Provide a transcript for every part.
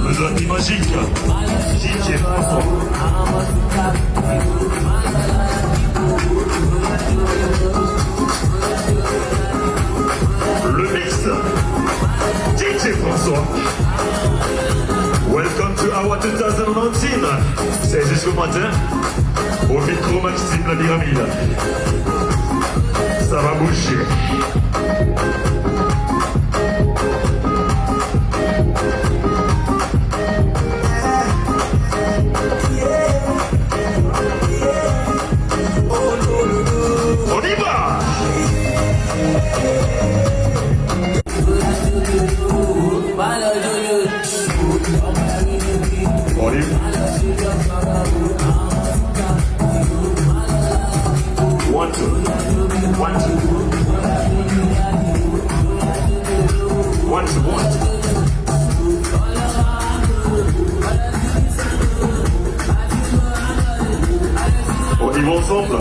Le Zati Magique, DJ François. Le mix, DJ François. Welcome to our 2019. C'est jusqu'au matin, au micro Maxime la pyramide. Ça va bouger. On y va. On y va. One, two. One, two. One, two, one, two. On y va ensemble.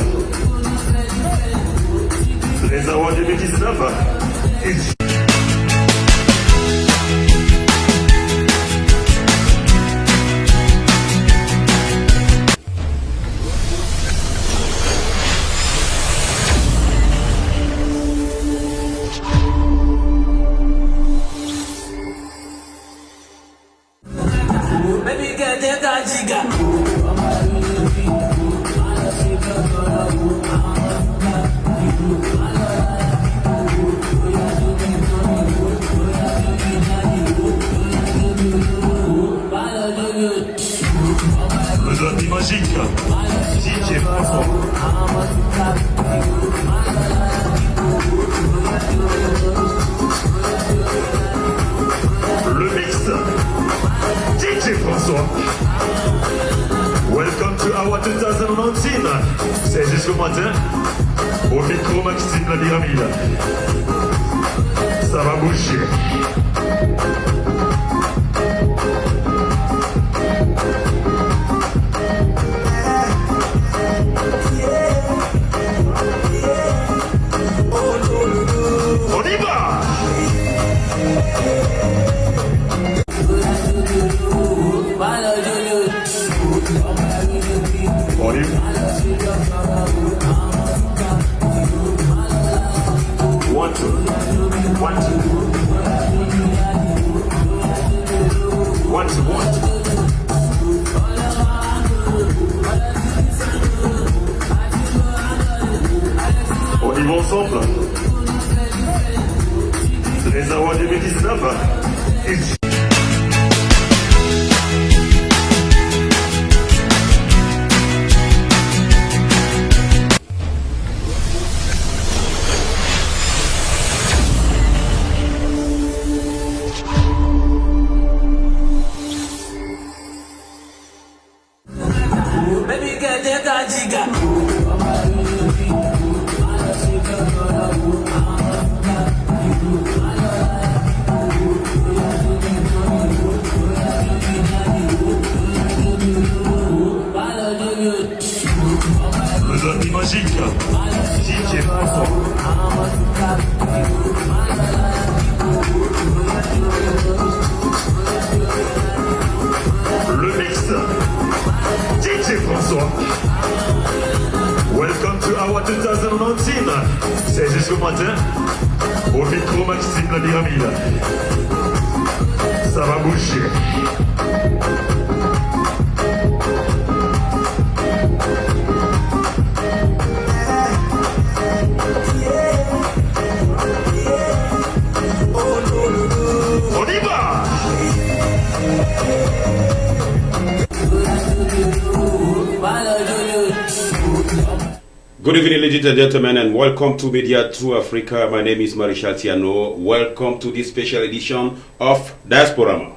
Les Awards 2019. Baby girl, take that jigga. Le Zati Magique, DJ François. Le mix, DJ François. Welcome to our 2019. C'est jusqu'au matin, au micro Maxime la pyramide. Ça va bouger. On y va. On y va. One, two. One, two. One, two, one, two. On y va ensemble. Les Awards 2019. Baby girl, take that jigga. Le Zati Magique, DJ François. Le mix, DJ François. Welcome to our 2019. C'est jusqu'au matin, au micro Maxime la pyramide. Ça va bouger. On y va. Good evening, ladies and gentlemen, and welcome to Media True Africa. My name is Marichal Tiano. Welcome to this special edition of Diasporama.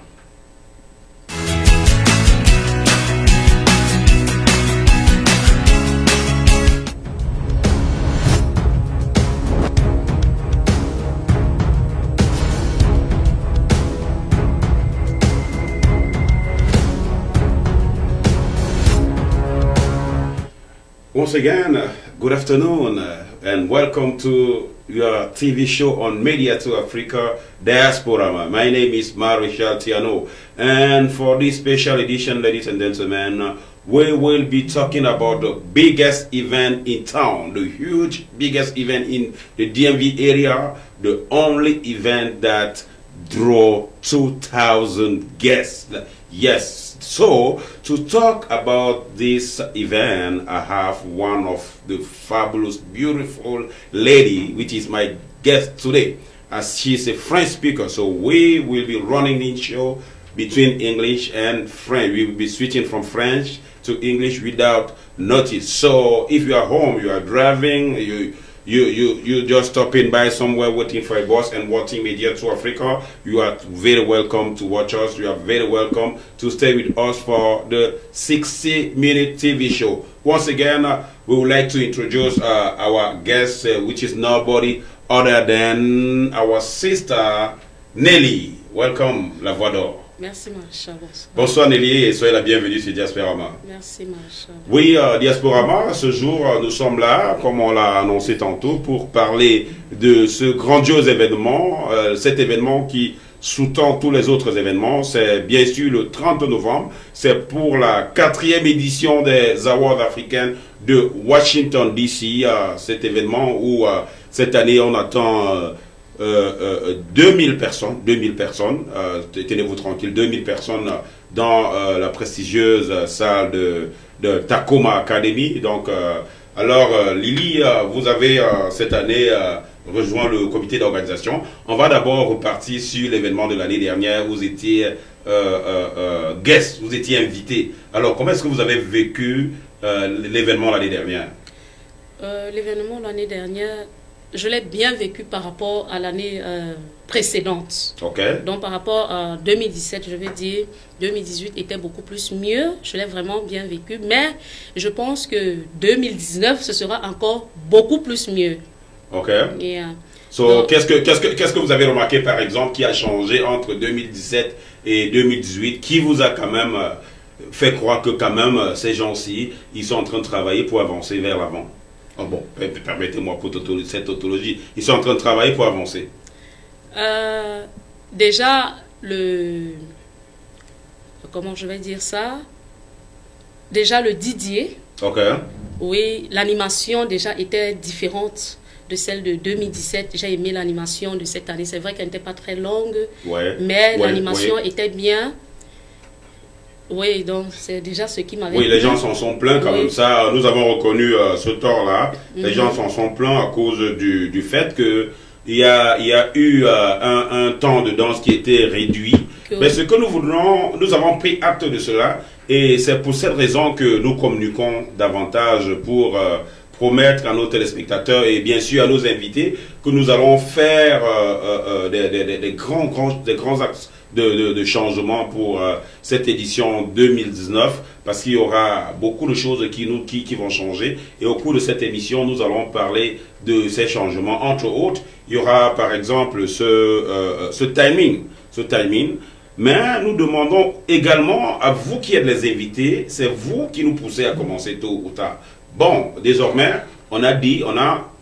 once again, good afternoon, and welcome to your TV show on Media to Africa Diaspora. My name is Marichal Tiano, and for this special edition, ladies and gentlemen, we will be talking about the biggest event in town, the huge biggest event in the DMV area, the only event that draw 2,000 guests. Yes, so to talk about this event, I have one of the fabulous, beautiful lady, which is my guest today, as she's a French speaker. So we will be running the show between English and French. We will be switching from French to English without notice. So if you are home, you are driving, you just stopping by somewhere waiting for a bus and watching Media to Africa, you are very welcome to watch us. You are very welcome to stay with us for the 60-minute TV show. Once again, we would like to introduce our guest, which is nobody other than our sister Nelly. Welcome, La Voix d'Or. Merci Marichal. Bonsoir Nelly et soyez la bienvenue sur Diasporama. Merci Marichal. Oui, Diasporama, ce jour, nous sommes là, comme on l'a annoncé tantôt, pour parler de ce grandiose événement, cet événement qui sous-tend tous les autres événements. C'est bien sûr le 30 novembre, c'est pour la 4e édition des Awards africains de Washington DC, cet événement où cette année on attend 2000 personnes, tenez-vous tranquille, 2000 personnes dans la prestigieuse salle de Tacoma Academy. Donc, Lily, vous avez cette année rejoint le comité d'organisation. On va d'abord repartir sur l'événement de l'année dernière. Vous étiez guest, vous étiez invité. Alors, comment est-ce que vous avez vécu l'événement l'année dernière? L'événement l'année dernière, je l'ai bien vécu par rapport à l'année précédente. Okay. Donc par rapport à 2017, je vais dire, 2018 était beaucoup plus mieux. Je l'ai vraiment bien vécu. Mais je pense que 2019, ce sera encore beaucoup plus mieux. Ok. Et, qu'est-ce que vous avez remarqué par exemple qui a changé entre 2017 et 2018, qui vous a quand même fait croire que quand même ces gens-ci, ils sont en train de travailler pour avancer vers l'avant? Oh bon, permettez-moi pour cette tautologie. Ils sont en train de travailler pour avancer. Déjà, comment je vais dire ça? Déjà, le Didier. Ok. Oui, l'animation déjà était différente de celle de 2017. J'ai aimé l'animation de cette année. C'est vrai qu'elle n'était pas très longue, mais l'animation était bien. Oui, donc c'est déjà ce qui m'avait... Oui, les gens s'en sont plaints quand même. Ça, nous avons reconnu ce tort-là. Les gens s'en sont plaints à cause du fait qu'il y a eu un temps de danse qui était réduit. Mais ce que nous voulons, nous avons pris acte de cela. Et c'est pour cette raison que nous communiquons davantage pour promettre à nos téléspectateurs et bien sûr à nos invités que nous allons faire des grands axes de changement pour cette édition 2019, parce qu'il y aura beaucoup de choses qui vont changer, et au cours de cette émission nous allons parler de ces changements. Entre autres, il y aura par exemple ce timing, mais nous demandons également à vous qui êtes les invités, c'est vous qui nous poussez à commencer tôt ou tard. Bon, désormais,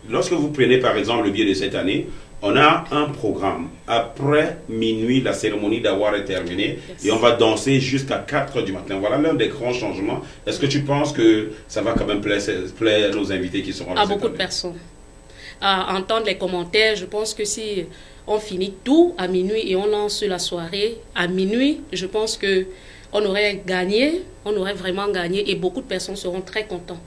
lorsque vous prenez par exemple le billet de cette année, on a un programme. Après minuit, la cérémonie d'award est terminée et on va danser jusqu'à 4 h du matin. Voilà l'un des grands changements. Est-ce que tu penses que ça va quand même plaire nos invités qui seront là? À beaucoup de personnes. À entendre les commentaires, je pense que si on finit tout à minuit et on lance la soirée à minuit, je pense qu'on aurait gagné, on aurait vraiment gagné et beaucoup de personnes seront très contents.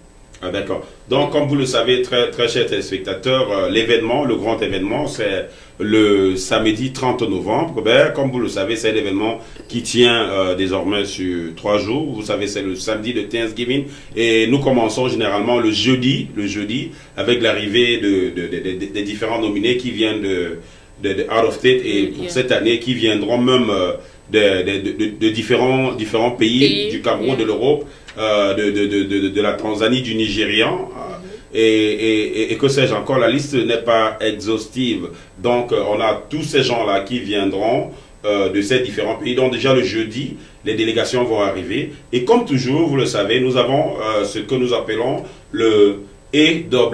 Ah, d'accord. Donc, comme vous le savez, très, très chers téléspectateurs, l'événement, le grand événement, c'est le samedi 30 novembre. Ben, comme vous le savez, c'est l'événement qui tient désormais sur 3 jours. Vous savez, c'est le samedi de Thanksgiving. Et nous commençons généralement le jeudi, avec l'arrivée des différents nominés qui viennent de out of state et pour cette année qui viendront même de différents pays, du Cameroun, de l'Europe, de la Tanzanie, du Nigérian, et que sais-je encore, la liste n'est pas exhaustive. Donc on a tous ces gens-là qui viendront de ces différents pays. Donc déjà le jeudi, les délégations vont arriver. Et comme toujours, vous le savez, nous avons ce que nous appelons le AWA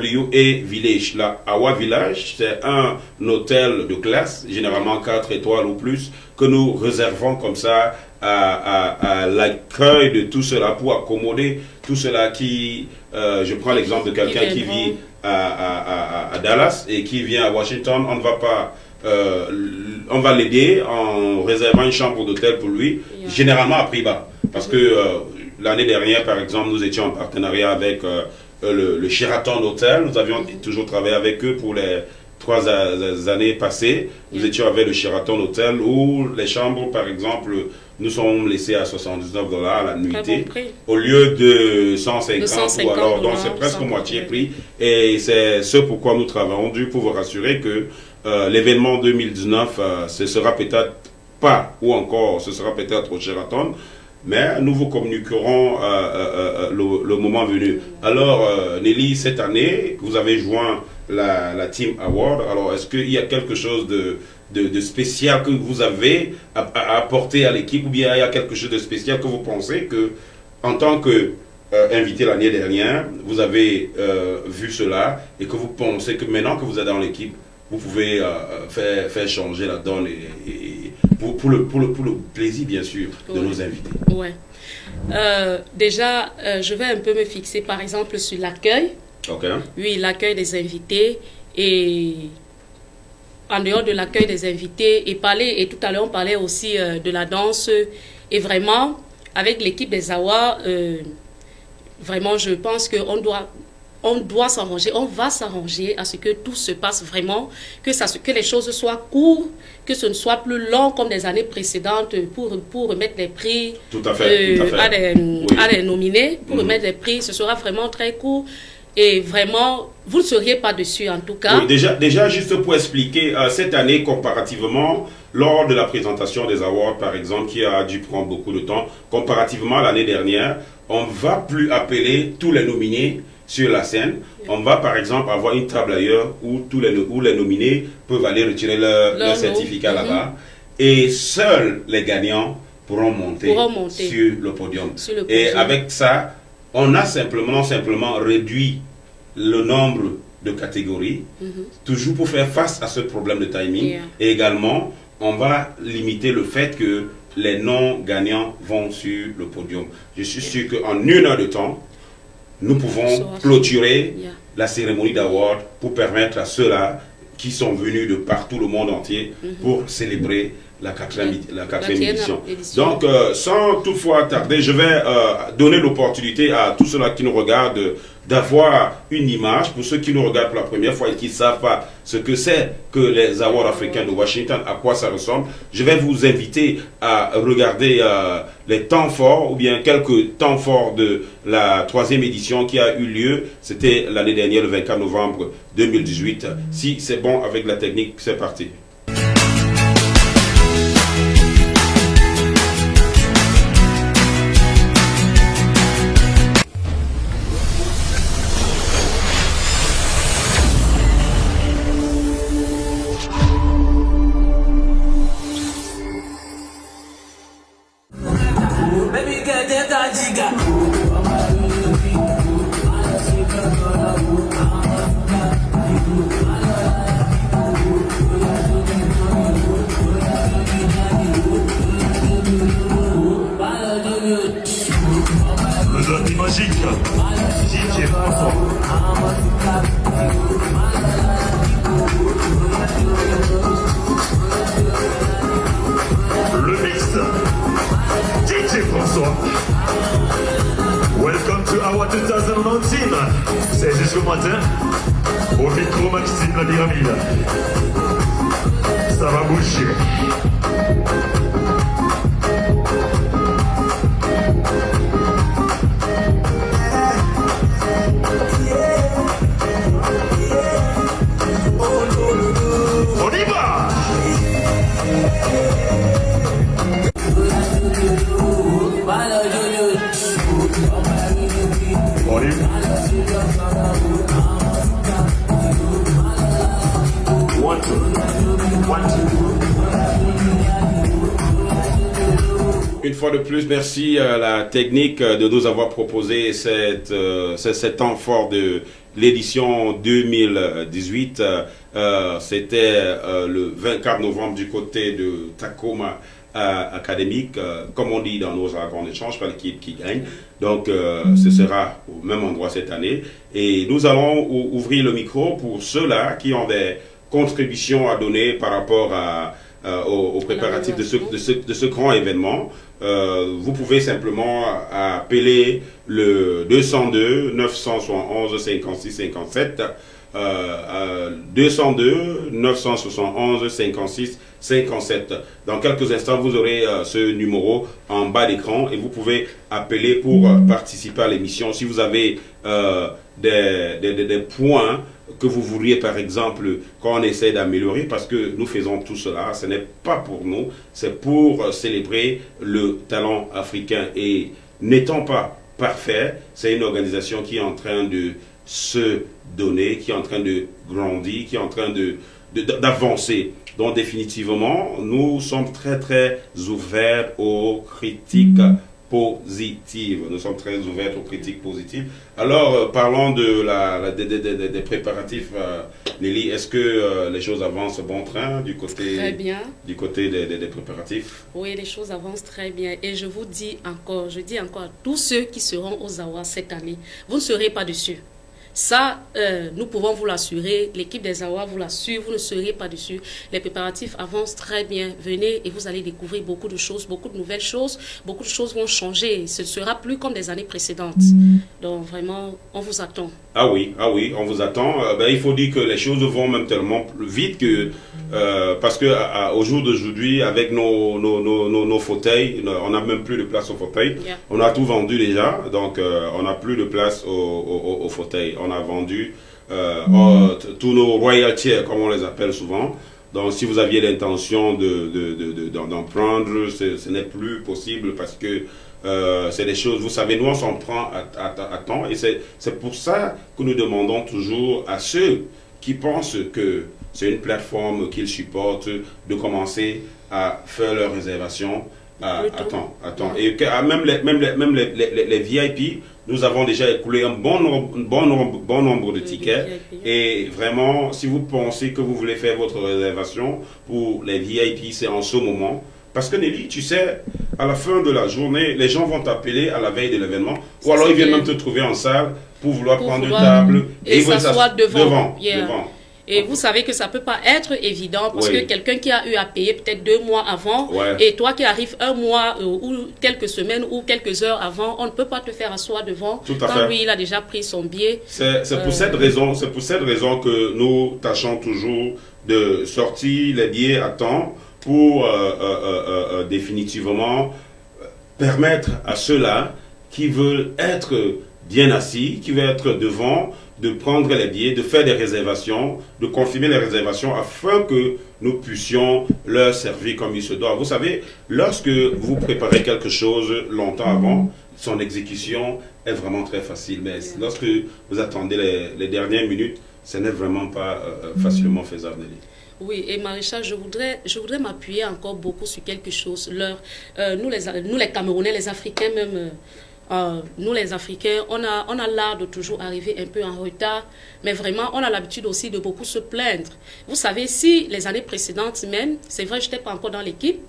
Village. La Awa Village, c'est un hôtel de classe, généralement 4 étoiles ou plus, que nous réservons comme ça à l'accueil de tout cela pour accommoder tout cela qui... je prends l'exemple de quelqu'un qui vit à Dallas et qui vient à Washington. On ne va pas... on va l'aider en réservant une chambre d'hôtel pour lui, généralement à prix bas. Parce que l'année dernière, par exemple, nous étions en partenariat avec le Sheraton Hotel. Nous avions toujours travaillé avec eux pour les 3 années passées. Nous étions avec le Sheraton Hotel où les chambres, par exemple, nous sont laissées à $79 la nuitée au lieu de 150 ou alors, donc c'est presque moitié prix. Et c'est ce pourquoi nous travaillons dur pour vous rassurer que l'événement 2019, ce sera peut-être pas, ou encore ce sera peut-être au Sheraton, mais nous vous communiquerons le moment venu. Alors, Nelly, cette année, vous avez joint la Team Award. Alors, est-ce qu'il y a quelque chose de spécial que vous avez à apporter à l'équipe, ou bien il y a quelque chose de spécial que vous pensez que, en tant que invité l'année dernière, vous avez vu cela et que vous pensez que maintenant que vous êtes dans l'équipe, vous pouvez faire changer la donne et pour le plaisir, bien sûr, de nos invités. Ouais. Déjà, je vais un peu me fixer, par exemple, sur l'accueil. Okay. Oui, l'accueil des invités. Et en dehors de l'accueil des invités, et tout à l'heure, on parlait aussi de la danse. Et vraiment, avec l'équipe des AWA, vraiment, je pense qu'on doit s'arranger, on va s'arranger à ce que tout se passe vraiment, que les choses soient courtes, que ce ne soit plus long comme des années précédentes pour remettre les prix à des nominés, pour remettre les prix, ce sera vraiment très court. Et vraiment, vous ne seriez pas dessus en tout cas. Oui, déjà juste pour expliquer, cette année comparativement, lors de la présentation des awards par exemple, qui a dû prendre beaucoup de temps, comparativement à l'année dernière, on ne va plus appeler tous les nominés sur la scène. On va par exemple avoir une table ailleurs où les nominés peuvent aller retirer leur certificat là-bas. Et seuls les gagnants pourront monter sur le podium. Et avec ça, on a simplement réduit le nombre de catégories, toujours pour faire face à ce problème de timing. Et également, on va limiter le fait que les non-gagnants vont sur le podium. Je suis sûr qu'en 1 heure de temps, nous pouvons clôturer la cérémonie d'award pour permettre à ceux-là qui sont venus de partout le monde entier pour célébrer la quatrième édition. Donc, sans toutefois tarder, je vais donner l'opportunité à tous ceux-là qui nous regardent d'avoir une image, pour ceux qui nous regardent pour la première fois et qui ne savent pas ce que c'est que les Awards africains de Washington, à quoi ça ressemble. Je vais vous inviter à regarder les temps forts, ou bien quelques temps forts de la 3e édition qui a eu lieu. C'était l'année dernière, le 24 novembre 2018. Si c'est bon avec la technique, c'est parti. Le mix, DJ François. Welcome to our 2019. C'est jusqu'au matin. Au micro Maxime la pyramide. Ça va bouger. On y va. On y va. 1, 2, 1, 2. fois de plus, merci à la technique de nous avoir proposé cet temps fort de l'édition 2018. C'était le 24 novembre du côté de Tacoma académique, comme on dit dans nos jargons d'échange, pas l'équipe qui gagne. Donc, ce sera au même endroit cette année. Et nous allons ouvrir le micro pour ceux-là qui ont des contributions à donner par rapport aux préparatifs de ce grand événement. Vous pouvez simplement appeler le 202 971 56 57 202 971 56 57. Dans quelques instants, vous aurez ce numéro en bas d'écran et vous pouvez appeler pour participer à l'émission. Si vous avez des points que vous voudriez, par exemple, qu'on essaie d'améliorer, parce que nous faisons tout cela, ce n'est pas pour nous, c'est pour célébrer le talent africain. Et n'étant pas parfait, c'est une organisation qui est en train de se donner, qui est en train de grandir, qui est en train d'avancer. Donc définitivement, nous sommes très très ouverts aux critiques positives. Nous sommes très ouverts aux critiques positives. Alors, parlons des préparatifs. Nelly, est-ce que les choses avancent bon train du côté, très bien. Du côté des préparatifs? Oui, les choses avancent très bien. Et je dis encore à tous ceux qui seront aux Awards cette année, vous ne serez pas dessus. Ça, nous pouvons vous l'assurer. L'équipe des Awards vous l'assure, vous ne serez pas dessus. Les préparatifs avancent très bien. Venez et vous allez découvrir beaucoup de choses, beaucoup de nouvelles choses. Beaucoup de choses vont changer. Ce ne sera plus comme des années précédentes. Donc vraiment, on vous attend. Ah oui, on vous attend. Il faut dire que les choses vont même tellement plus vite que parce que au jour d'aujourd'hui, avec nos fauteuils, on n'a même plus de place au fauteuil. Yeah. On a tout vendu déjà, donc on n'a plus de place au fauteuil. On a vendu tous nos royal chairs, comme on les appelle souvent. Donc, si vous aviez l'intention d'en prendre, ce n'est plus possible parce que c'est des choses, vous savez, nous on s'en prend à temps et c'est pour ça que nous demandons toujours à ceux qui pensent que c'est une plateforme qu'ils supportent de commencer à faire leurs réservations à temps. Et même les VIP, nous avons déjà écoulé un bon nombre de tickets. Et vraiment, si vous pensez que vous voulez faire votre réservation pour les VIP, c'est en ce moment. Parce que Nelly, tu sais, à la fin de la journée, les gens vont t'appeler à la veille de l'événement. Ou alors ils viennent même te trouver en salle pour vouloir prendre une table. Et ils vont s'asseoir devant. Devant. Et vous savez que ça ne peut pas être évident parce que quelqu'un qui a eu à payer peut-être 2 mois avant et toi qui arrives 1 mois ou quelques semaines ou quelques heures avant, on ne peut pas te faire asseoir devant quand lui il a déjà pris son billet. C'est pour cette raison que nous tâchons toujours de sortir les billets à temps pour définitivement permettre à ceux-là qui veulent être bien assis, qui veulent être devant, de prendre les billets, de faire des réservations, de confirmer les réservations afin que nous puissions leur servir comme il se doit. Vous savez, lorsque vous préparez quelque chose longtemps avant, son exécution est vraiment très facile. Mais lorsque vous attendez les dernières minutes, ce n'est vraiment pas facilement faisable. Oui, et Maréchal, je voudrais m'appuyer encore beaucoup sur quelque chose. Nous les Camerounais, les Africains même, nous les Africains, on a l'art de toujours arriver un peu en retard, mais vraiment on a l'habitude aussi de beaucoup se plaindre. Vous savez, si les années précédentes même, c'est vrai, je n'étais pas encore dans l'équipe,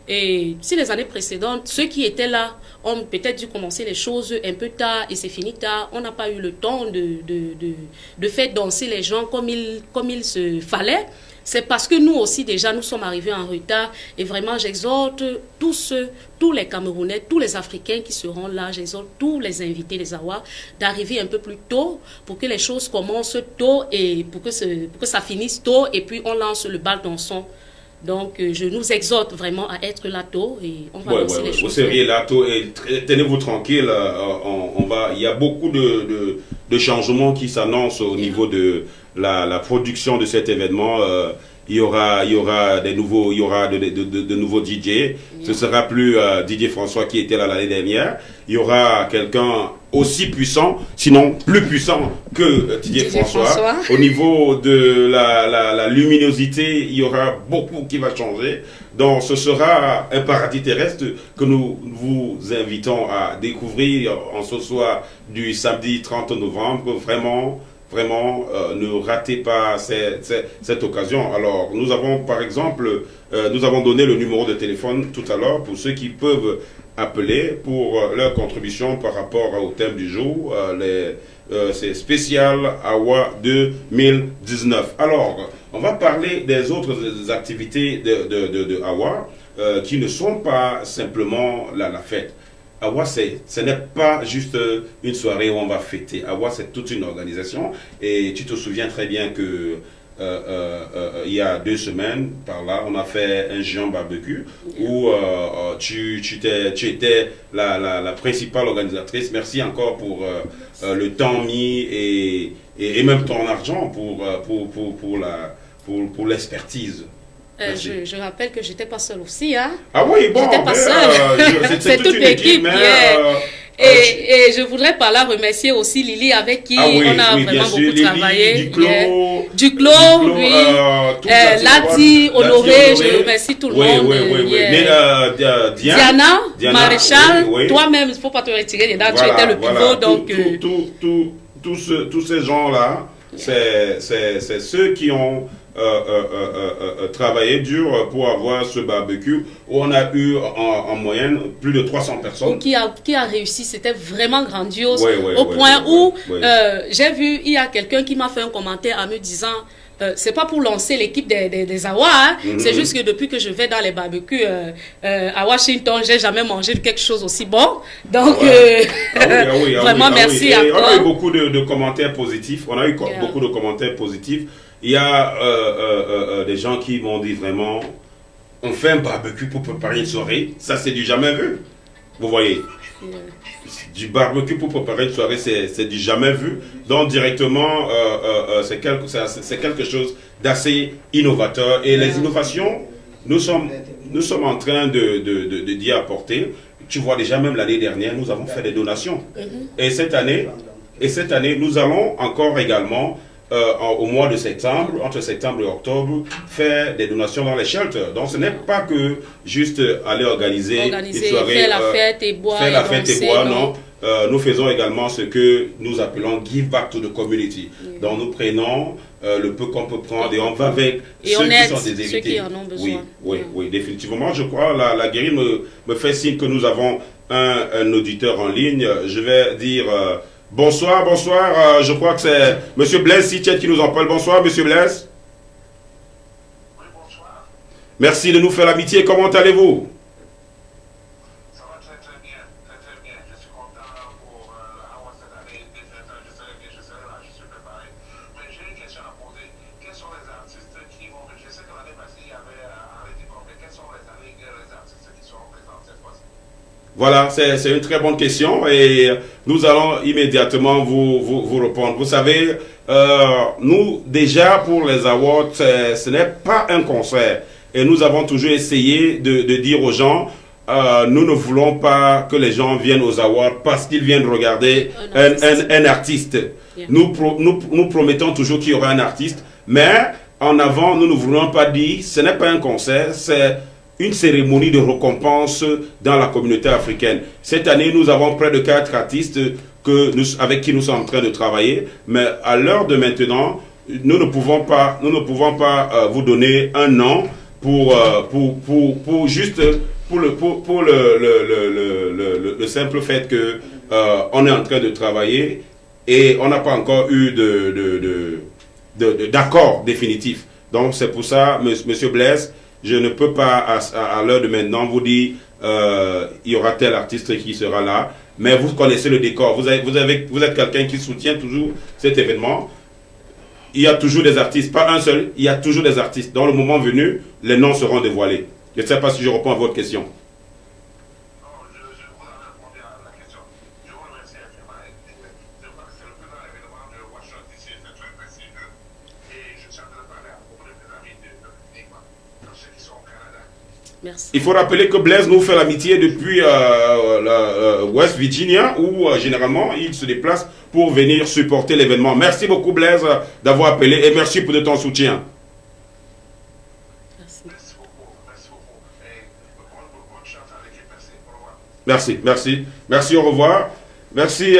et si les années précédentes, ceux qui étaient là ont peut-être dû commencer les choses un peu tard et c'est fini tard, on n'a pas eu le temps de faire danser les gens comme il se fallait. C'est parce que nous aussi, déjà, nous sommes arrivés en retard. Et vraiment, j'exhorte tous les Camerounais, tous les Africains qui seront là, j'exhorte tous les invités des Awards d'arriver un peu plus tôt pour que les choses commencent tôt et pour que ça finisse tôt. Et puis, on lance le bal dansant. Donc, je nous exhorte vraiment à être là tôt et on va lancer les choses. Vous seriez là tôt et tenez-vous tranquille. Il y a beaucoup de changements qui s'annoncent au niveau de la production de cet événement. il y aura de nouveaux DJ. Ce sera plus DJ François qui était là l'année dernière. Il y aura quelqu'un aussi puissant, sinon plus puissant que DJ François. Au niveau de la luminosité, il y aura beaucoup qui va changer. Donc ce sera un paradis terrestre que nous vous invitons à découvrir en ce soir du samedi 30 novembre. Vraiment, ne ratez pas cette occasion. Alors, nous avons par exemple, nous avons donné le numéro de téléphone tout à l'heure pour ceux qui peuvent appeler pour leur contribution par rapport au thème du jour. C'est spécial AWA 2019. Alors, on va parler des autres activités de AWA qui ne sont pas simplement la fête. AWA, ce n'est pas juste une soirée où on va fêter. AWA, c'est toute une organisation. Et tu te souviens très bien que il y a 2 semaines, par là, on a fait un géant barbecue où tu étais la principale organisatrice. Merci encore pour le temps mis et même ton argent pour l'expertise. Je rappelle que j'étais pas seule aussi. Hein? Ah oui, bon, j'étais pas seule. C'est toute l'équipe. Et je voudrais par là remercier aussi Lily avec qui on a vraiment beaucoup travaillé. Duclos, oui. Lati, Honoré, je remercie tout le monde. Oui. Diana, Maréchal, toi-même, il ne faut pas te retirer dedans, tu étais le pivot. Donc, tous ces gens-là, c'est ceux qui ont travaillé dur pour avoir ce barbecue où on a eu en moyenne plus de 300 personnes. Qui a réussi, c'était vraiment grandiose. Au point où j'ai vu, il y a quelqu'un qui m'a fait un commentaire en me disant c'est pas pour lancer l'équipe des AWA, hein. C'est juste que depuis que je vais dans les barbecues à Washington, j'ai jamais mangé quelque chose aussi bon. Donc, vraiment merci à toi. On a eu beaucoup de commentaires positifs. Beaucoup de commentaires positifs. Il y a des gens qui m'ont dit vraiment, on fait un barbecue pour préparer une soirée. Ça, c'est du jamais vu. Vous voyez, du barbecue pour préparer une soirée, c'est du jamais vu. Donc, directement, c'est quelque chose d'assez innovateur. Et les innovations, nous sommes en train d'y apporter. Tu vois, déjà, même l'année dernière, nous avons fait des donations. Et cette année, nous allons encore également au mois de septembre, entre septembre et octobre, faire des donations dans les shelters. Donc ce n'est pas que juste aller organiser une soirée, faire la fête et boire. Faire la fête et boire, non. Nous faisons également ce que nous appelons give back to the community. Donc nous prenons le peu qu'on peut prendre et on va avec ceux qui sont déshérités. Ceux qui en ont besoin. Oui, définitivement. Je crois, la guérie me fait signe que nous avons un auditeur en ligne. Je vais dire... bonsoir. Je crois que c'est M. Blaise Sitiet qui nous en parle. Bonsoir, M. Blaise. Oui, bonsoir. Merci de nous faire l'amitié. Comment allez-vous? Ça va très bien. Je suis content pour avoir cette année. Je serai là, je suis préparé. Mais j'ai une question à poser. Quels sont les artistes qui vont... Je sais que l'année passée, il y avait arrêté complet. Quels sont les artistes qui seront présents cette fois-ci? Voilà, c'est une très bonne question et nous allons immédiatement vous répondre. Vous savez, nous, déjà pour les awards, ce n'est pas un concert. Et nous avons toujours essayé de dire aux gens, nous ne voulons pas que les gens viennent aux awards parce qu'ils viennent regarder un artiste. Yeah. Nous promettons toujours qu'il y aura un artiste, mais en avant, nous ne voulons pas dire, ce n'est pas un concert, c'est une cérémonie de récompense dans la communauté africaine. Cette année, nous avons près de 4 artistes avec qui nous sommes en train de travailler, mais à l'heure de maintenant, nous ne pouvons pas vous donner un nom pour le simple fait que on est en train de travailler et on n'a pas encore eu d'accord définitif. Donc c'est pour ça, Monsieur Blaise, je ne peux pas à l'heure de maintenant vous dire il y aura tel artiste qui sera là, mais vous connaissez le décor. Vous êtes quelqu'un qui soutient toujours cet événement. Il y a toujours des artistes, pas un seul, il y a toujours des artistes. Dans le moment venu, les noms seront dévoilés. Je ne sais pas si je réponds à votre question. Merci. Il faut rappeler que Blaise nous fait l'amitié depuis West Virginia, où généralement il se déplace pour venir supporter l'événement. Merci beaucoup Blaise d'avoir appelé et merci pour ton soutien. Merci. Merci beaucoup. Et bonne chance à l'équipe. Merci. Au revoir. Merci, au revoir. Merci,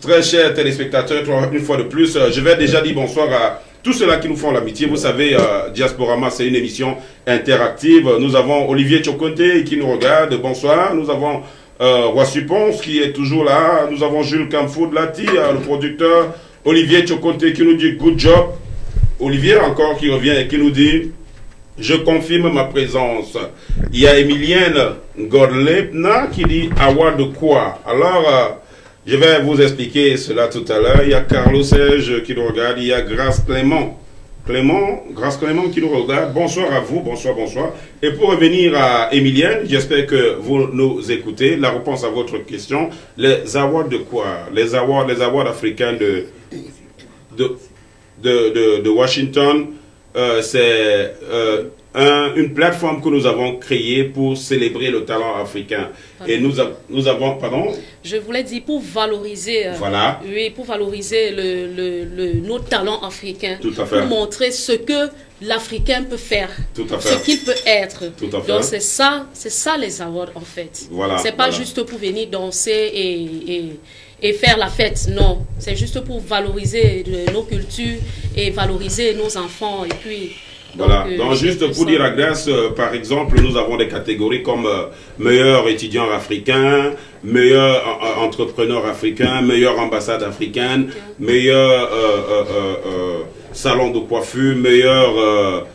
très chers téléspectateurs, une fois de plus. Je vais déjà dire bonsoir à tous ceux-là qui nous font l'amitié. Vous savez, Diasporama, c'est une émission interactive. Nous avons Olivier Tchokonté qui nous regarde. Bonsoir. Nous avons Roi Supponce qui est toujours là. Nous avons Jules Kamfoud Lati, le producteur. Olivier Tchokonté qui nous dit good job. Olivier encore qui revient et qui nous dit je confirme ma présence. Il y a Emilienne Godlepna qui dit Awa de quoi? Alors, je vais vous expliquer cela tout à l'heure. Il y a Carlos Serge qui nous regarde. Il y a Grâce Clément qui nous regarde. Bonsoir à vous. Bonsoir. Et pour revenir à Emilienne, j'espère que vous nous écoutez. La réponse à votre question. Les awards de quoi? Les awards africains de Washington. C'est une plateforme que nous avons créée pour célébrer le talent africain. Pardon. Et nous avons, pardon? Je voulais dire pour valoriser, voilà. Oui, pour valoriser nos talents africains. Tout à fait. Pour montrer ce que l'Africain peut faire. Tout à fait. Ce qu'il peut être. Tout à fait. Donc c'est ça les awards en fait. Voilà. C'est pas juste pour venir danser et faire la fête, non. C'est juste pour valoriser nos cultures et valoriser nos enfants. Et puis, voilà. Donc juste pour dire à Grâce, par exemple, nous avons des catégories comme meilleur étudiant africain, meilleur entrepreneur africain, meilleure ambassade africaine, meilleur salon de coiffure, meilleur,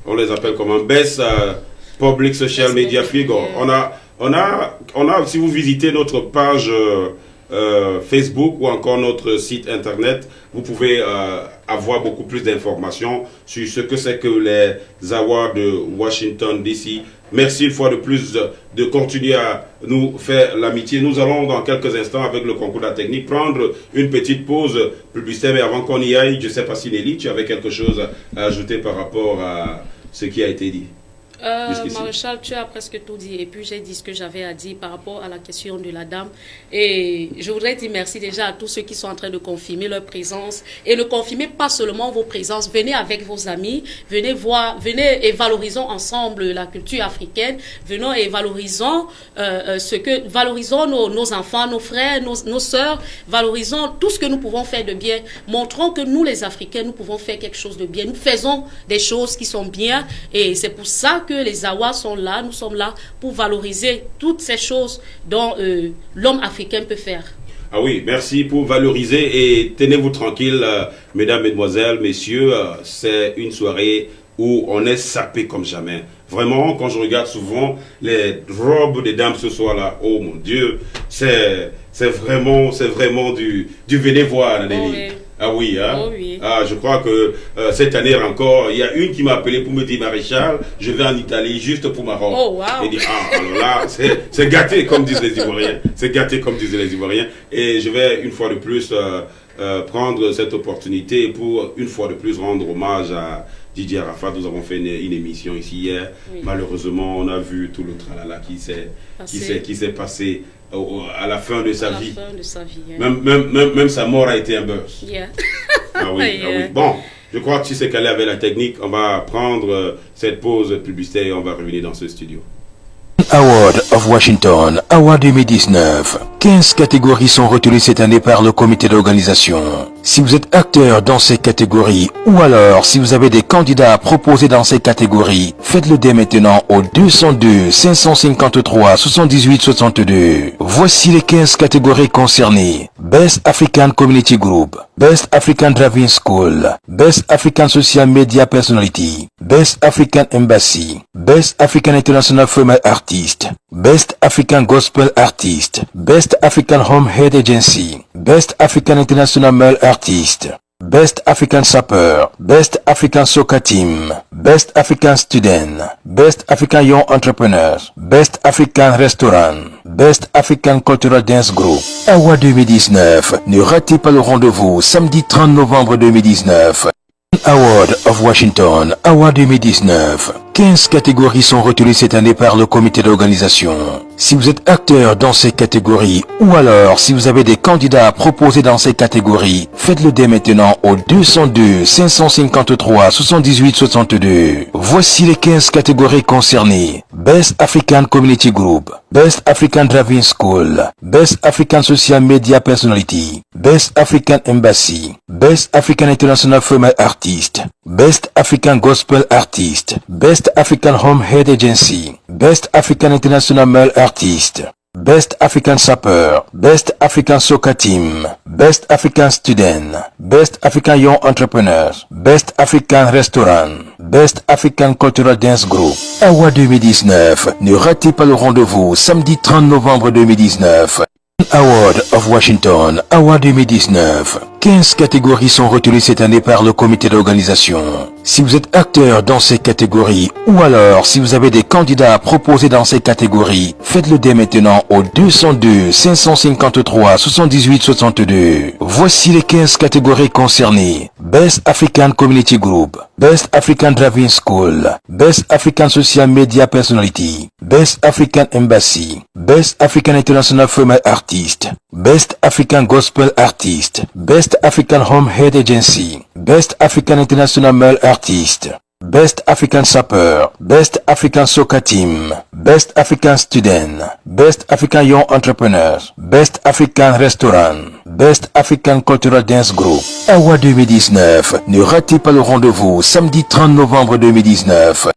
on les appelle comment, Best Public Social Media Figure. On a, si vous visitez notre page Facebook ou encore notre site internet, vous pouvez avoir beaucoup plus d'informations sur ce que c'est que les awards de Washington DC. Merci une fois de plus de continuer à nous faire l'amitié. Nous allons dans quelques instants avec le concours de la technique prendre une petite pause publicitaire, mais avant qu'on y aille, je ne sais pas si Nelly, tu avais quelque chose à ajouter par rapport à ce qui a été dit. Maréchal, tu as presque tout dit et puis j'ai dit ce que j'avais à dire par rapport à la question de la dame et je voudrais dire merci déjà à tous ceux qui sont en train de confirmer leur présence et ne confirmez pas seulement vos présences, venez avec vos amis, venez et valorisons ensemble la culture africaine, venons et valorisons valorisons nos enfants, nos frères, nos sœurs, valorisons tout ce que nous pouvons faire de bien, montrons que nous les Africains, nous pouvons faire quelque chose de bien, nous faisons des choses qui sont bien et c'est pour ça que les awards sont là, nous sommes là pour valoriser toutes ces choses dont l'homme africain peut faire. Ah oui, merci pour valoriser et tenez-vous tranquille, mesdames, mesdemoiselles, messieurs, c'est une soirée où on est sapé comme jamais. Vraiment, quand je regarde souvent les robes des dames ce soir-là, oh mon Dieu, c'est vraiment du venez voir, Nelly. Oui. Ah oui, hein? Oh oui. Ah, je crois que cette année encore, il y a une qui m'a appelé pour me dire Maréchal, je vais en Italie juste pour ma robe. Oh wow. Et dit alors là, c'est gâté comme disent les Ivoiriens. C'est gâté comme disent les Ivoiriens. Et je vais une fois de plus prendre cette opportunité pour une fois de plus rendre hommage à Didier Arafat. Nous avons fait une émission ici hier. Oui. Malheureusement, on a vu tout le tralala qui s'est passé à la fin de sa vie. Yeah. Même sa mort a été un buzz. Yeah. Ah oui, yeah. Ah oui. Bon, je crois que tu sais qu'elle est avec la technique. On va prendre cette pause publicitaire et on va revenir dans ce studio. Award of Washington, Award 2019. 15 catégories sont retenues cette année par le comité d'organisation. Si vous êtes acteur dans ces catégories ou alors si vous avez des candidats à proposer dans ces catégories, faites-le dès maintenant au 202 553 78 62. Voici les 15 catégories concernées. Best African Community Group, Best African Driving School, Best African Social Media Personality, Best African Embassy, Best African International Female Artist, Best African Gospel Artist, Best African Home Head Agency, Best African International Male Artist, Best African Sapper, Best African Soccer Team, Best African Student, Best African Young Entrepreneurs, Best African Restaurant, Best African Cultural Dance Group. Award 2019. Ne ratez pas le rendez-vous samedi 30 novembre 2019. Award of Washington, Award 2019. 15 catégories sont retenues cette année par le comité d'organisation. Si vous êtes acteur dans ces catégories ou alors si vous avez des candidats à proposer dans ces catégories, faites-le dès maintenant au 202 553 78 62. Voici les 15 catégories concernées. Best African Community Group, Best African Driving School, Best African Social Media Personality, Best African Embassy, Best African International Female Artist, Best African Gospel Artist, Best African Home Head Agency, Best African International Male Artist, Best African Sapper, Best African Soccer Team, Best African Student, Best African Young Entrepreneurs, Best African Restaurant, Best African Cultural Dance Group. Award 2019. Ne ratez pas le rendez-vous samedi 30 novembre 2019. Award of Washington, Award 2019. 15 catégories sont retenues cette année par le comité d'organisation. Si vous êtes acteur dans ces catégories ou alors si vous avez des candidats à proposer dans ces catégories, faites-le dès maintenant au 202 553 78 62. Voici les 15 catégories concernées. Best African Community Group, Best African Driving School, Best African Social Media Personality, Best African Embassy, Best African International Female Artist, Best African Gospel Artist, Best African Home Head Agency, Best African International Male Artist, Best African Sapper, Best African Soccer Team, Best African Student, Best African Young Entrepreneurs, Best African Restaurant, Best African Cultural Dance Group. Award 2019. Ne ratez pas le rendez-vous samedi 30 novembre 2019.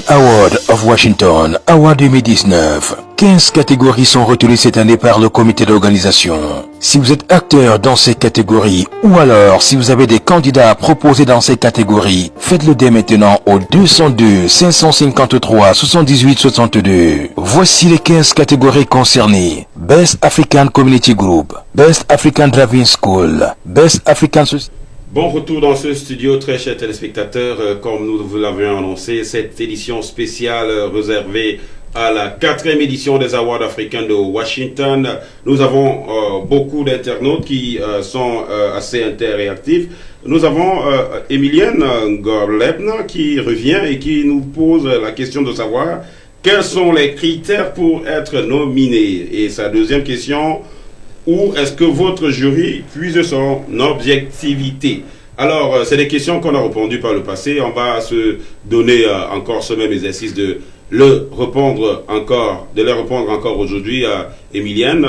Award of Washington, Award 2019. 15 catégories sont retenues cette année par le comité d'organisation. Si vous êtes acteur dans ces catégories ou alors si vous avez des candidats à proposer dans ces catégories, faites-le dès maintenant au 202 553 78 62. Voici les 15 catégories concernées. Best African Community Group, Best African Driving School, Best African... Bon retour dans ce studio, très chers téléspectateurs. Comme nous vous l'avions annoncé, cette édition spéciale réservée à la 4e édition des Awards africains de Washington. Nous avons beaucoup d'internautes qui sont assez interréactifs. Nous avons Emilienne Gorlebna qui revient et qui nous pose la question de savoir quels sont les critères pour être nominé. Et sa deuxième question, où est-ce que votre jury puise son objectivité? Alors, c'est des questions qu'on a répondues par le passé. On va se donner encore ce même exercice de les répondre encore aujourd'hui à Emilienne.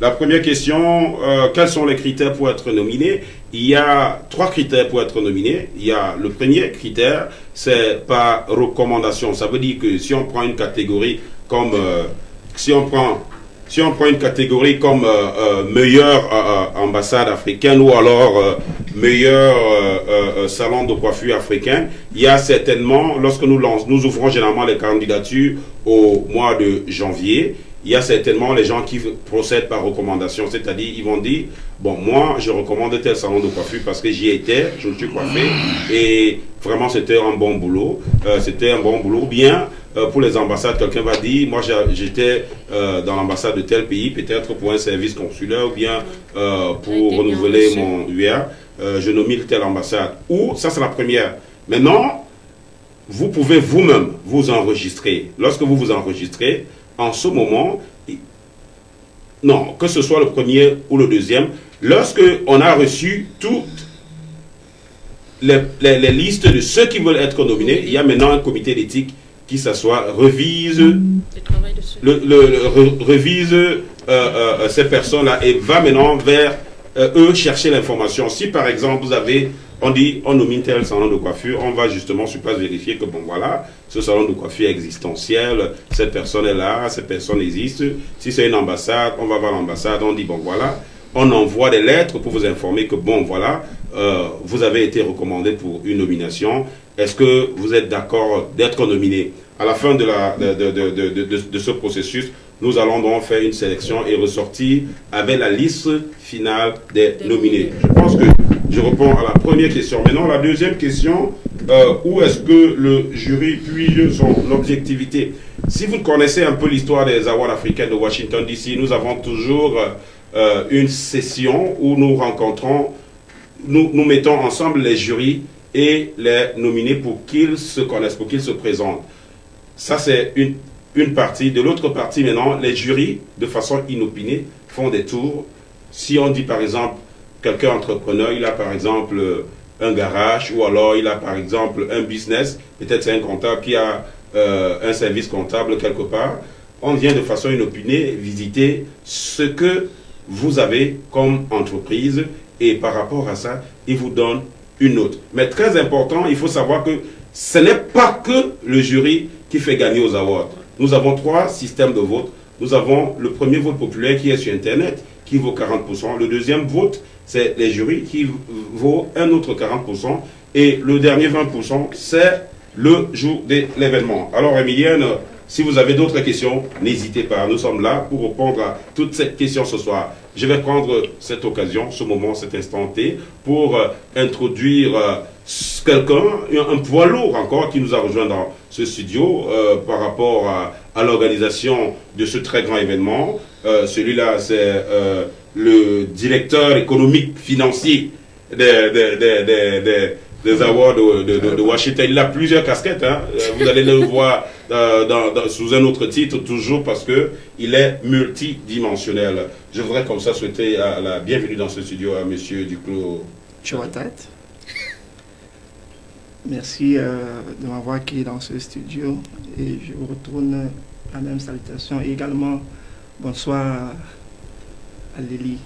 La première question, quels sont les critères pour être nominé? Il y a 3 critères pour être nominé. Il y a le premier critère, c'est par recommandation. Ça veut dire que si on prend une catégorie comme une catégorie comme meilleure ambassade africaine ou alors meilleur salon de coiffure africain, il y a certainement, lorsque nous ouvrons généralement les candidatures au mois de janvier, il y a certainement les gens qui procèdent par recommandation, c'est-à-dire ils vont dire, bon, moi je recommande tel salon de coiffure parce que j'y étais, je me suis coiffé et vraiment c'était un bon boulot, bien. Pour les ambassades, quelqu'un va dire, moi j'étais dans l'ambassade de tel pays, peut-être pour un service consulaire ou bien pour renouveler mon UR, je nomme telle ambassade. Ou, ça c'est la première. Maintenant, vous pouvez vous-même vous enregistrer. Lorsque vous vous enregistrez, en ce moment, non, que ce soit le premier ou le deuxième, lorsque on a reçu toutes les listes de ceux qui veulent être nominés, il y a maintenant un comité d'éthique qui s'assoit, revise ces personnes-là et va maintenant vers eux chercher l'information. Si par exemple on nomine tel salon de coiffure, on va justement sur place vérifier que bon voilà, ce salon de coiffure est existentiel, cette personne est là, cette personne existe. Si c'est une ambassade, on va voir l'ambassade, on dit bon voilà, on envoie des lettres pour vous informer que bon voilà, vous avez été recommandé pour une nomination. Est-ce que vous êtes d'accord d'être nominé? À la fin de ce processus, nous allons donc faire une sélection et ressortir avec la liste finale des nominés. Je pense que je réponds à la première question. Maintenant, la deuxième question, où est-ce que le jury puise son objectivité? Si vous connaissez un peu l'histoire des Awards africains de Washington DC, nous avons toujours une session où nous rencontrons, nous mettons ensemble les jurys et les nominés pour qu'ils se connaissent, pour qu'ils se présentent. Ça, c'est une partie. De l'autre partie, maintenant, les jurys, de façon inopinée, font des tours. Si on dit, par exemple, quelqu'un entrepreneur, il a, par exemple, un garage, ou alors il a, par exemple, un business, peut-être c'est un comptable qui a un service comptable quelque part, on vient de façon inopinée visiter ce que vous avez comme entreprise, et par rapport à ça, il vous donne une note. Mais très important, il faut savoir que ce n'est pas que le jury qui fait gagner aux awards. Nous avons 3 systèmes de vote. Nous avons le premier vote populaire qui est sur Internet, qui vaut 40%. Le deuxième vote, c'est les jurys qui vaut un autre 40%. Et le dernier 20%, c'est le jour de l'événement. Alors, Emilienne, si vous avez d'autres questions, n'hésitez pas. Nous sommes là pour répondre à toutes ces questions ce soir. Je vais prendre cette occasion, ce moment, cet instant T, pour introduire quelqu'un, un poids lourd encore, qui nous a rejoint dans ce studio par rapport à l'organisation de ce très grand événement. Celui-là, c'est le directeur économique financier des awards de Washington. Il a plusieurs casquettes, hein. Vous allez le voir sous un autre titre, toujours parce qu'il est multidimensionnel. Je voudrais comme ça souhaiter la bienvenue dans ce studio à M. Duclos. Chouatat. Merci de m'avoir accueilli dans ce studio et je vous retourne la même salutation et également bonsoir à Lélie.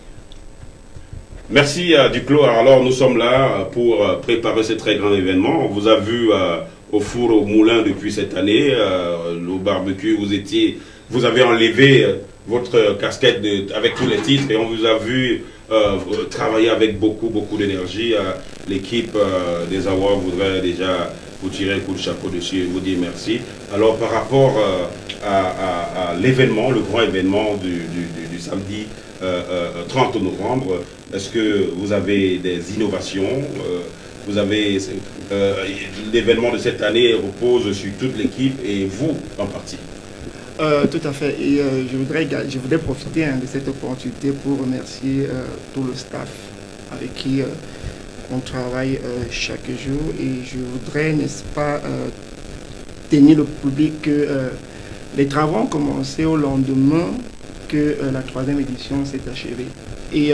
Merci Duclos. Alors nous sommes là pour préparer ce très grand événement. On vous a vu au four au moulin depuis cette année, au barbecue, vous avez enlevé votre casquette avec tous les titres et on vous a vu travailler avec beaucoup d'énergie. L'équipe des Awards voudrait déjà vous tirer un coup de chapeau dessus et vous dire merci. Alors par rapport à l'événement, le grand événement du samedi 30 novembre, est-ce que vous avez des innovations? Vous avez l'événement de cette année repose sur toute l'équipe et vous en partie. Tout à fait. Et je voudrais profiter de cette opportunité pour remercier tout le staff avec qui on travaille chaque jour. Et je voudrais, n'est-ce pas, tenir le public que les travaux ont commencé au lendemain que la 3e édition s'est achevée. Et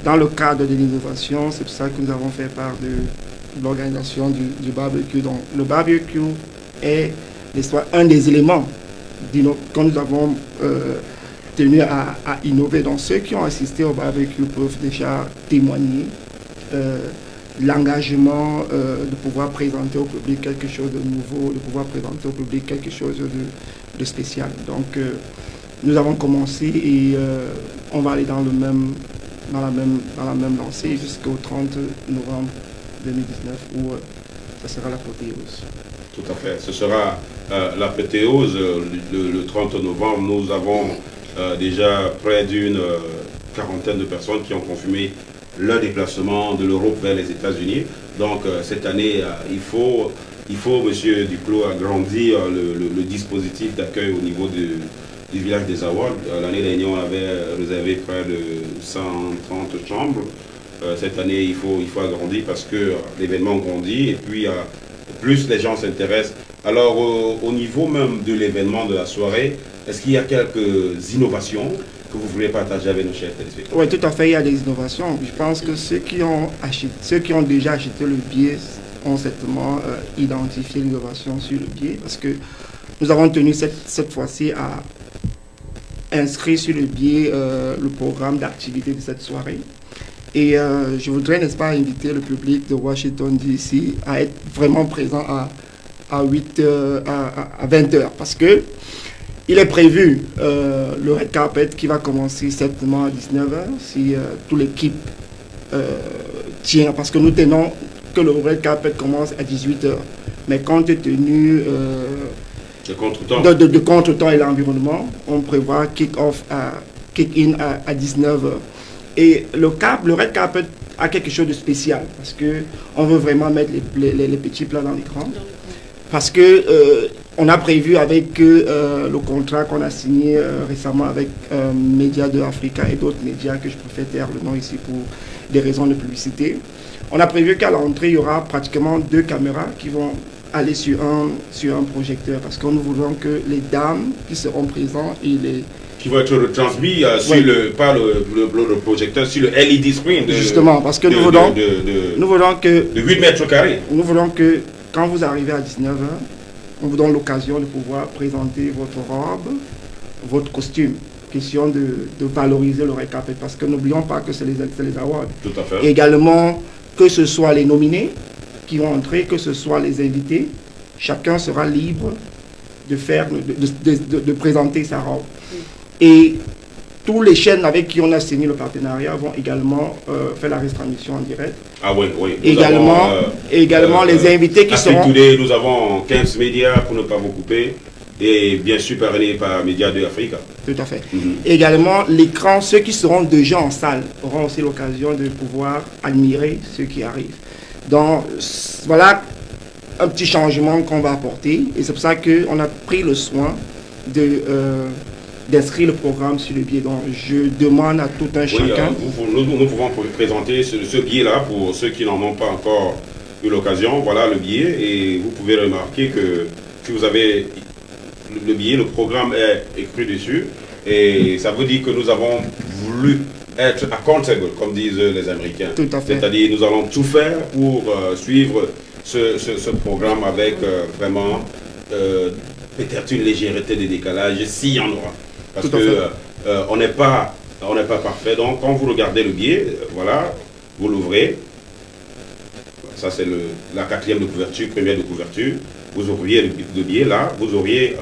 dans le cadre de l'innovation, c'est pour ça que nous avons fait part de l'organisation du barbecue. Donc, le barbecue est un des éléments quand nous avons tenu à innover. Donc, ceux qui ont assisté au barbecue peuvent déjà témoigner l'engagement de pouvoir présenter au public quelque chose de nouveau, de pouvoir présenter au public quelque chose de spécial. Donc, nous avons commencé et on va aller dans la même lancée jusqu'au 30 novembre 2019 où ça sera l'apothéose. Tout à fait. Ce sera l'apothéose le 30 novembre. Nous avons déjà près d'une quarantaine de personnes qui ont confirmé leur déplacement de l'Europe vers les États-Unis. Donc cette année, il faut M. Duclos, agrandir le dispositif d'accueil au niveau du village des Awards. L'année dernière, on avait réservé près de 130 chambres. Cette année, il faut agrandir parce que l'événement grandit et puis plus les gens s'intéressent. Alors, au niveau même de l'événement de la soirée, est-ce qu'il y a quelques innovations que vous voulez partager avec nos chers téléspectateurs? Oui, tout à fait, il y a des innovations. Je pense que ceux qui ont déjà acheté le billet ont certainement identifié l'innovation sur le billet parce que nous avons tenu cette fois-ci à inscrit sur le billet le programme d'activité de cette soirée. Et je voudrais, n'est-ce pas, inviter le public de Washington DC à être vraiment présent à 20h parce que il est prévu le red carpet qui va commencer certainement à 19h si toute l'équipe tient, parce que nous tenons que le red carpet commence à 18h. Mais compte tenu de contre-temps et l'environnement, on prévoit kick-in à 19h. Et le red carpet a quelque chose de spécial parce qu'on veut vraiment mettre les petits plats dans l'écran. Parce que on a prévu avec le contrat qu'on a signé récemment avec Média de Africa et d'autres médias que je préfère taire le nom ici pour des raisons de publicité. On a prévu qu'à l'entrée, il y aura pratiquement 2 caméras qui vont aller sur un projecteur parce que nous voulons que les dames qui seront présentes et les qui va être retransmis sur pas le projecteur, sur le LED screen. Justement, parce que nous voulons que de 8 mètres carrés. Nous voulons que quand vous arrivez à 19h, on vous donne l'occasion de pouvoir présenter votre robe, votre costume. Question de valoriser le récap, parce que n'oublions pas que c'est les awards. Tout à fait. Et également, que ce soit les nominés qui vont entrer, que ce soit les invités, chacun sera libre de présenter sa robe. Et tous les chaînes avec qui on a signé le partenariat vont également faire la retransmission en direct. Ah oui, oui. Également les invités qui seront... Today, nous avons 15 médias pour ne pas vous couper. Et bien sûr parrainé par Média de Africa. Tout à fait. Également, l'écran, ceux qui seront déjà en salle auront aussi l'occasion de pouvoir admirer ce qui arrive. Donc, voilà un petit changement qu'on va apporter. Et c'est pour ça qu'on a pris le soin d'inscrire le programme sur le billet. Donc, je demande à tout un chacun... Nous pouvons présenter ce billet-là pour ceux qui n'en ont pas encore eu l'occasion. Voilà le billet. Et vous pouvez remarquer que si vous avez... le billet, le programme est écrit dessus et ça veut dire que nous avons voulu être accountable, comme disent les Américains. Tout à fait. C'est-à-dire nous allons tout faire pour suivre ce programme avec vraiment peut-être une légèreté de décalage, s'il y en aura. Parce qu'on n'est pas parfait. Donc quand vous regardez le billet, voilà, vous l'ouvrez. Ça c'est la quatrième de couverture, première de couverture. Vous auriez le billet là, vous auriez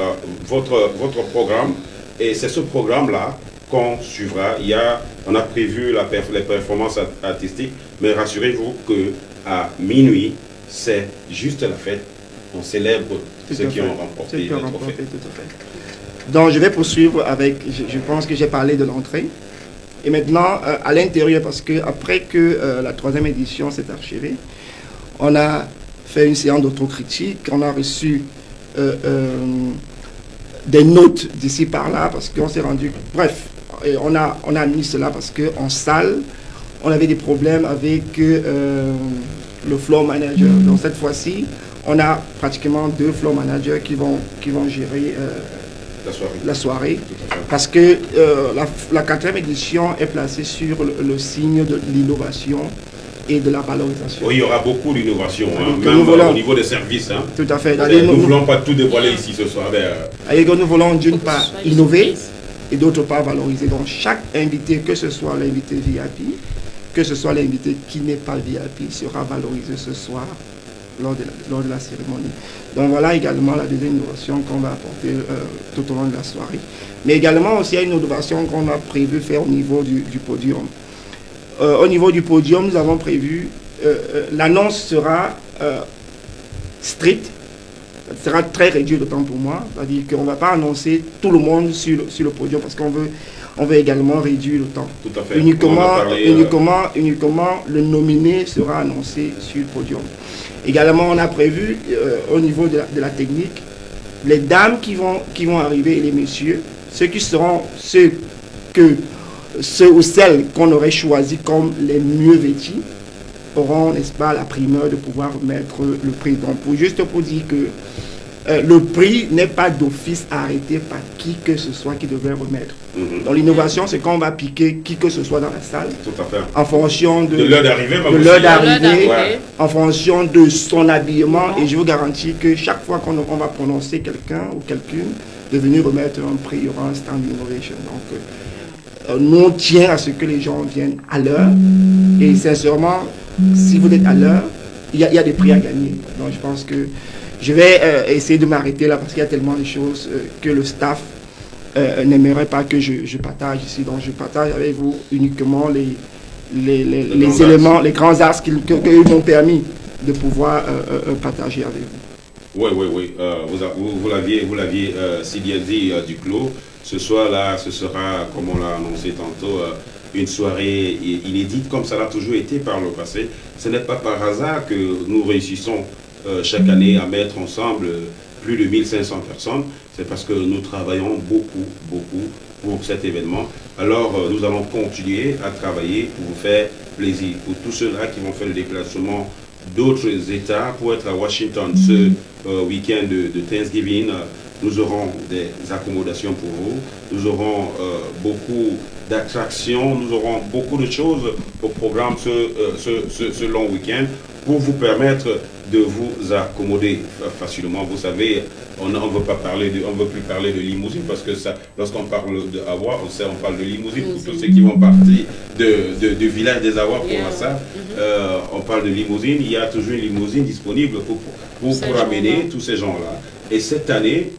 votre programme et c'est ce programme-là qu'on suivra. On a prévu les performances artistiques, mais rassurez-vous qu'à minuit, c'est juste la fête. On célèbre ceux qui ont remporté le trophée. Donc je vais poursuivre avec, je pense que j'ai parlé de l'entrée. Et maintenant, à l'intérieur, parce que après que la 3e édition s'est achevée, on a fait une séance d'autocritique, on a reçu des notes d'ici par là parce qu'on s'est rendu... Bref, on a mis cela parce qu'en salle, on avait des problèmes avec le floor manager. Donc cette fois-ci, on a pratiquement 2 floor managers qui vont gérer la soirée. Parce que la 4e édition est placée sur le signe de l'innovation et de la valorisation. Oui, il y aura beaucoup d'innovation, même au niveau des services. Hein. Tout à fait. Nous ne voulons pas tout dévoiler ici ce soir. Nous voulons d'une part innover et d'autre part valoriser. Donc chaque invité, que ce soit l'invité VIP, que ce soit l'invité qui n'est pas VIP, sera valorisé ce soir lors de la cérémonie. Donc voilà également la deuxième innovation qu'on va apporter tout au long de la soirée. Mais également aussi il y a une innovation qu'on a prévu faire au niveau du podium. Au niveau du podium, nous avons prévu, l'annonce sera stricte, sera très réduit de temps pour moi, c'est-à-dire qu'on ne va pas annoncer tout le monde sur le podium parce qu'on veut également réduire le temps. Tout à fait. Uniquement le nominé sera annoncé sur le podium. Également, on a prévu au niveau de la technique, les dames qui vont arriver et les messieurs, ceux qui seront ceux ou celles qu'on aurait choisi comme les mieux vêtis auront, n'est-ce pas, la primeur de pouvoir remettre le prix. Donc, juste pour dire que le prix n'est pas d'office arrêté par qui que ce soit qui devrait remettre. Donc, l'innovation, c'est qu'on va piquer qui que ce soit dans la salle. Tout à fait. En fonction de l'heure d'arrivée, en fonction de son habillement. Et je vous garantis que chaque fois qu'on va prononcer quelqu'un ou quelqu'une de venir remettre un prix, il y aura un stand innovation. Donc, nous on tient à ce que les gens viennent à l'heure et sincèrement si vous êtes à l'heure il y a des prix à gagner. Donc je pense que je vais essayer de m'arrêter là parce qu'il y a tellement de choses que le staff n'aimerait pas que je partage ici. Donc je partage avec vous uniquement les éléments, les grands axes qu'ils m'ont permis de pouvoir partager avec vous. Oui. Vous l'aviez si bien dit du clos. Ce soir-là, ce sera, comme on l'a annoncé tantôt, une soirée inédite, comme ça l'a toujours été par le passé. Ce n'est pas par hasard que nous réussissons chaque année à mettre ensemble plus de 1500 personnes. C'est parce que nous travaillons beaucoup pour cet événement. Alors, nous allons continuer à travailler pour vous faire plaisir. Pour tous ceux-là qui vont faire le déplacement d'autres États pour être à Washington ce week-end de Thanksgiving. Nous aurons des accommodations pour vous, nous aurons beaucoup d'attractions, nous aurons beaucoup de choses au programme ce long week-end pour vous permettre de vous accommoder facilement. Vous savez, on ne veut plus parler de limousine parce que ça, lorsqu'on parle de Awa, on parle de limousine pour tous ceux qui vont partir du village des Awa pour ça. On parle de limousine, il y a toujours une limousine disponible pour amener tous ces gens-là. Et cette année,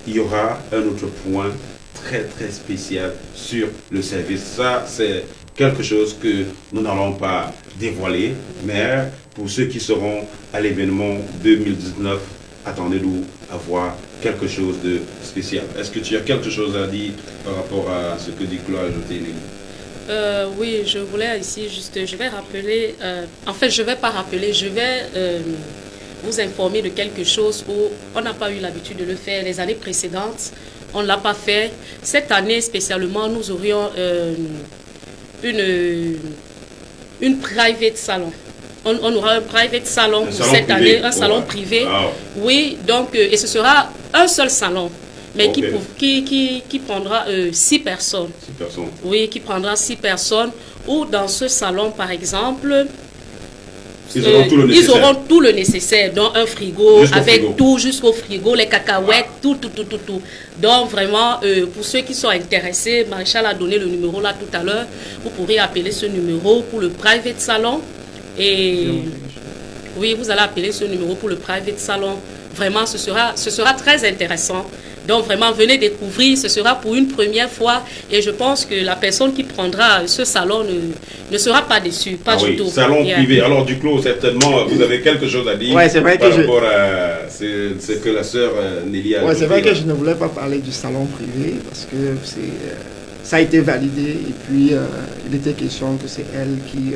il y aura un autre point très très spécial sur le service. Ça, c'est quelque chose que nous n'allons pas dévoiler, mais pour ceux qui seront à l'événement 2019, attendez-nous à voir quelque chose de spécial. Est-ce que tu as quelque chose à dire par rapport à ce que Diclo a ajouté, Nelly? Oui, je voulais ici juste, je vais rappeler, en fait je ne vais pas rappeler, je vais vous informer de quelque chose où on n'a pas eu l'habitude de le faire les années précédentes. On ne l'a pas fait. Cette année spécialement, nous aurions une private salon. On aura un private salon pour cette année, un salon privé. Wow. Oui, donc, et ce sera un seul salon, mais qui prendra 6 personnes. 6 personnes. Oui, qui prendra 6 personnes. Ou dans ce salon, par exemple, ils auront tout le nécessaire, donc un frigo, avec tout jusqu'au frigo, les cacahuètes, tout. Donc vraiment, pour ceux qui sont intéressés, Maréchal a donné le numéro là tout à l'heure, vous pourrez appeler ce numéro pour le private salon. Et oui, vous allez appeler ce numéro pour le private salon. Vraiment, ce sera très intéressant. Donc vraiment, venez découvrir, ce sera pour une première fois et je pense que la personne qui prendra ce salon ne sera pas déçue, pas du tout. Salon privé. Alors Duclos, certainement, vous avez quelque chose à dire c'est vrai par rapport à ce que la sœur Nelly a dit. C'est vrai que je ne voulais pas parler du salon privé parce que ça a été validé et puis il était question que c'est elle qui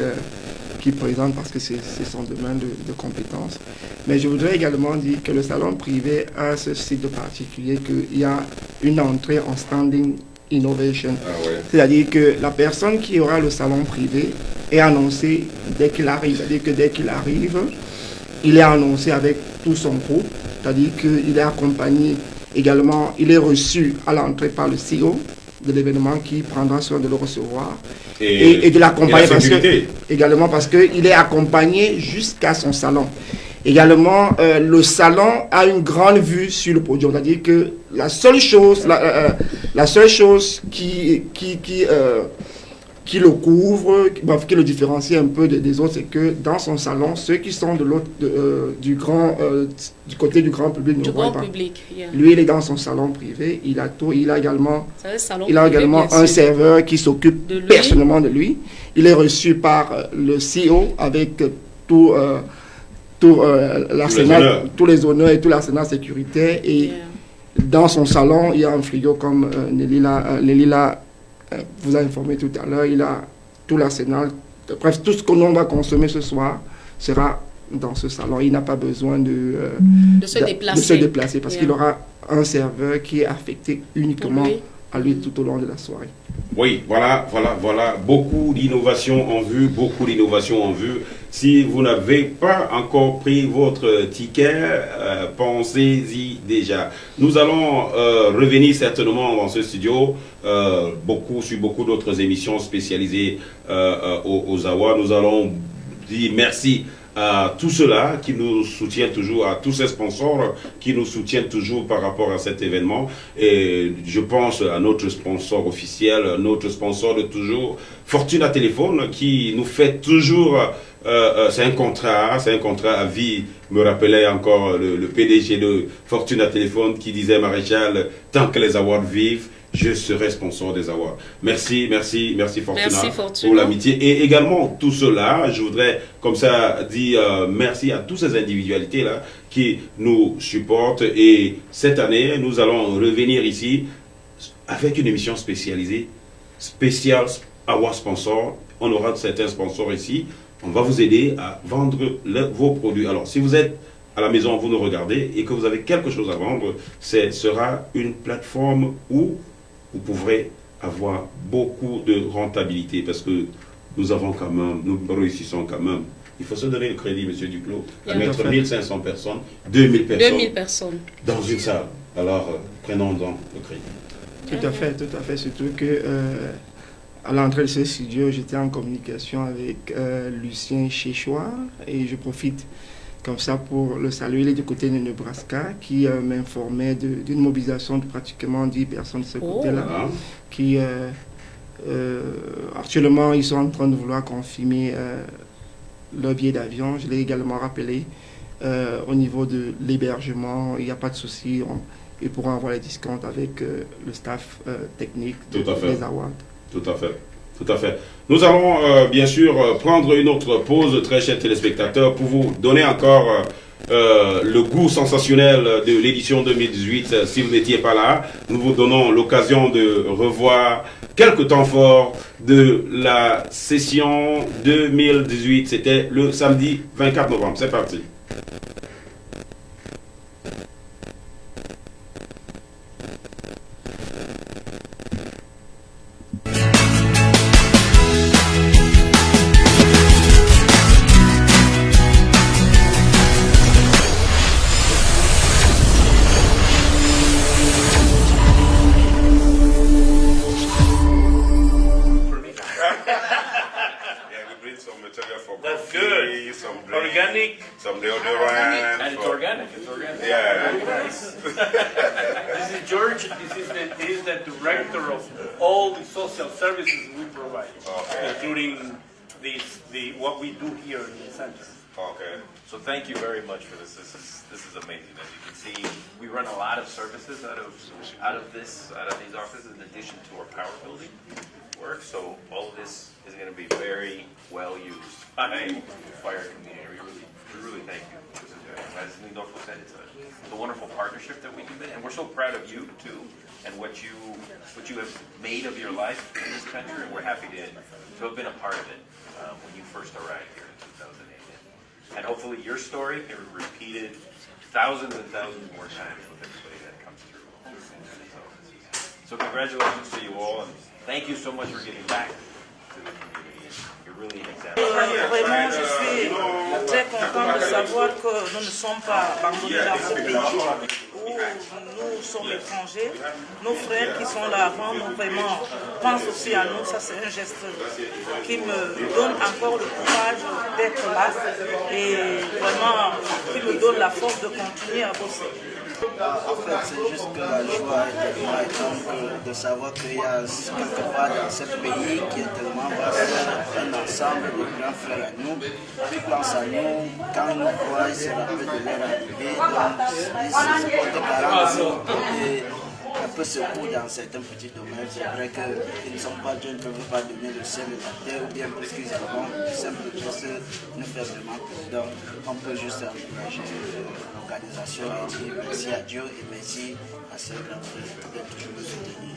présente parce que c'est son domaine de compétences. Mais je voudrais également dire que le salon privé a ce site de particulier qu'il y a une entrée en standing innovation. C'est-à-dire que la personne qui aura le salon privé est annoncée dès qu'il arrive. C'est-à-dire que dès qu'il arrive, il est annoncé avec tout son groupe. C'est-à-dire qu'il est accompagné également, il est reçu à l'entrée par le CEO de l'événement qui prendra soin de le recevoir et de l'accompagner également parce qu'il est accompagné jusqu'à son salon. Également, le salon a une grande vue sur le podium, c'est-à-dire que la seule chose qui le couvre, qui le différencie un peu des autres, c'est que dans son salon, ceux qui sont de l'autre du côté du grand public ne voient pas. Lui, il est dans son salon privé, il a tout, il a également un serveur qui s'occupe personnellement de lui. Il est reçu par le CEO avec l'arsenal, tous les honneurs et tout l'arsenal sécuritaire. Et dans son salon, il y a un frigo comme Nelly vous a informé tout à l'heure, il a tout l'arsenal. Bref, tout ce que l'on va consommer ce soir sera dans ce salon. Il n'a pas besoin de se déplacer parce qu'il aura un serveur qui est affecté uniquement à lui tout au long de la soirée. Oui, voilà. Beaucoup d'innovations en vue, Si vous n'avez pas encore pris votre ticket, pensez-y déjà. Nous allons revenir certainement dans ce studio, sur beaucoup d'autres émissions spécialisées aux Awa. Nous allons dire merci à tous ceux-là qui nous soutiennent toujours, à tous ces sponsors qui nous soutiennent toujours par rapport à cet événement. Et je pense à notre sponsor officiel, notre sponsor de toujours, Fortuna Téléphone, qui nous fait toujours... c'est un contrat à vie, me rappelait encore le PDG de Fortuna Téléphone qui disait, Maréchal, tant que les awards vivent, je serai sponsor des awards. Merci Fortuna pour l'amitié. Et également, tout cela, je voudrais comme ça dire merci à toutes ces individualités-là qui nous supportent. Et cette année, nous allons revenir ici avec une émission spécialisée, spéciale Award Sponsor. On aura certains sponsors ici. On va vous aider à vendre vos produits. Alors, si vous êtes à la maison, vous nous regardez et que vous avez quelque chose à vendre, ce sera une plateforme où vous pourrez avoir beaucoup de rentabilité parce que nous réussissons quand même Il faut se donner le crédit, M. Duclos, à Yeah. mettre 1500 personnes, 2000 personnes, 2000 personnes dans une salle. Alors, prenons-en le crédit. Tout à fait. Surtout que à l'entrée de ce studio, j'étais en communication avec Lucien Chéchoir et je profite comme ça pour le saluer. Il est du côté de Nebraska qui m'informait d'une mobilisation de pratiquement 10 personnes de ce côté-là. Qui actuellement, ils sont en train de vouloir confirmer leur billet d'avion. Je l'ai également rappelé au niveau de l'hébergement. Il n'y a pas de souci. Ils pourront avoir les discounts avec le staff technique des awards. Tout à fait. Nous allons bien sûr prendre une autre pause, très chers téléspectateurs, pour vous donner encore le goût sensationnel de l'édition 2018. Si vous n'étiez pas là, nous vous donnons l'occasion de revoir quelques temps forts de la session 2018. C'était le samedi 24 novembre. C'est parti. Some deodorant. And it's organic. It's organic. Yeah. This is George. This is the director of all the social services we provide, including what we do here in the center. Okay. So thank you very much for this. This is amazing. As you can see, we run a lot of services out of these offices in addition to our power building work. So all of this is going to be very well used by the fire community. We really thank you. As Lindolfo said, it's a wonderful partnership that we do, and we're so proud of you too, and what you have made of your life in this country, and we're happy to have been a part of it when you first arrived here in 2008. And hopefully your story can be repeated thousands and thousands more times with everybody that comes through. So congratulations to you all, and thank you so much for giving back to the community. You're really an example. Vraiment, je suis très content de savoir que nous ne sommes pas abandonnés dans ce pays où nous sommes étrangers. Nos frères qui sont là avant nous vraiment pensent aussi à nous. Ça, c'est un geste qui me donne encore le courage d'être là et vraiment qui me donne la force de continuer à bosser. En fait, c'est juste que la joie est tellement énorme de savoir qu'il y a quelque part dans ce pays qui est tellement vaste, un ensemble de grands frères à nous, qui pensent à nous, quand ils nous voient, ils se rappellent de leur arrivée, donc ils se portent garant et un peu secours dans certains petits domaines. C'est vrai qu'ils ne sont pas Dieu, ne peuvent pas donner le ciel et la terre, ou bien parce qu'ils avons simple juste nous faire vraiment. Donc on peut juste encourager l'organisation et dire merci à Dieu et merci à ces grands frères d'être toujours nous soutenir.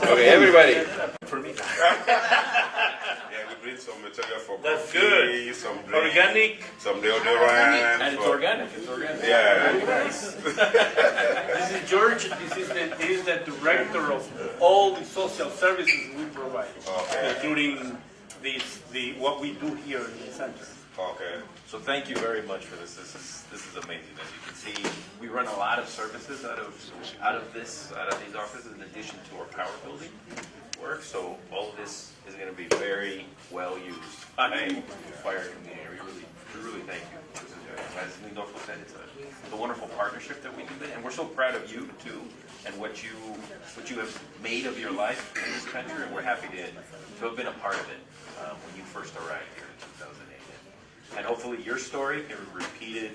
Okay, everybody. For me. Yeah, we bring some material for That's coffee, good. some drink, Organic. some deodorant. And it's organic. It's organic. Yeah. This is George. This is the director of all the social services we provide, including what we do here in the center. Okay. So thank you very much for this. This is amazing. As you can see, we run a lot of services out of these offices in addition to our power building work. So all of this is going to be very well used by the fire community. We really thank you. As Lindolfo said, it's a wonderful partnership that we do, and we're so proud of you too, and what you have made of your life in this country, and we're happy to have been a part of it when you first arrived here in 2008. And hopefully your story can be repeated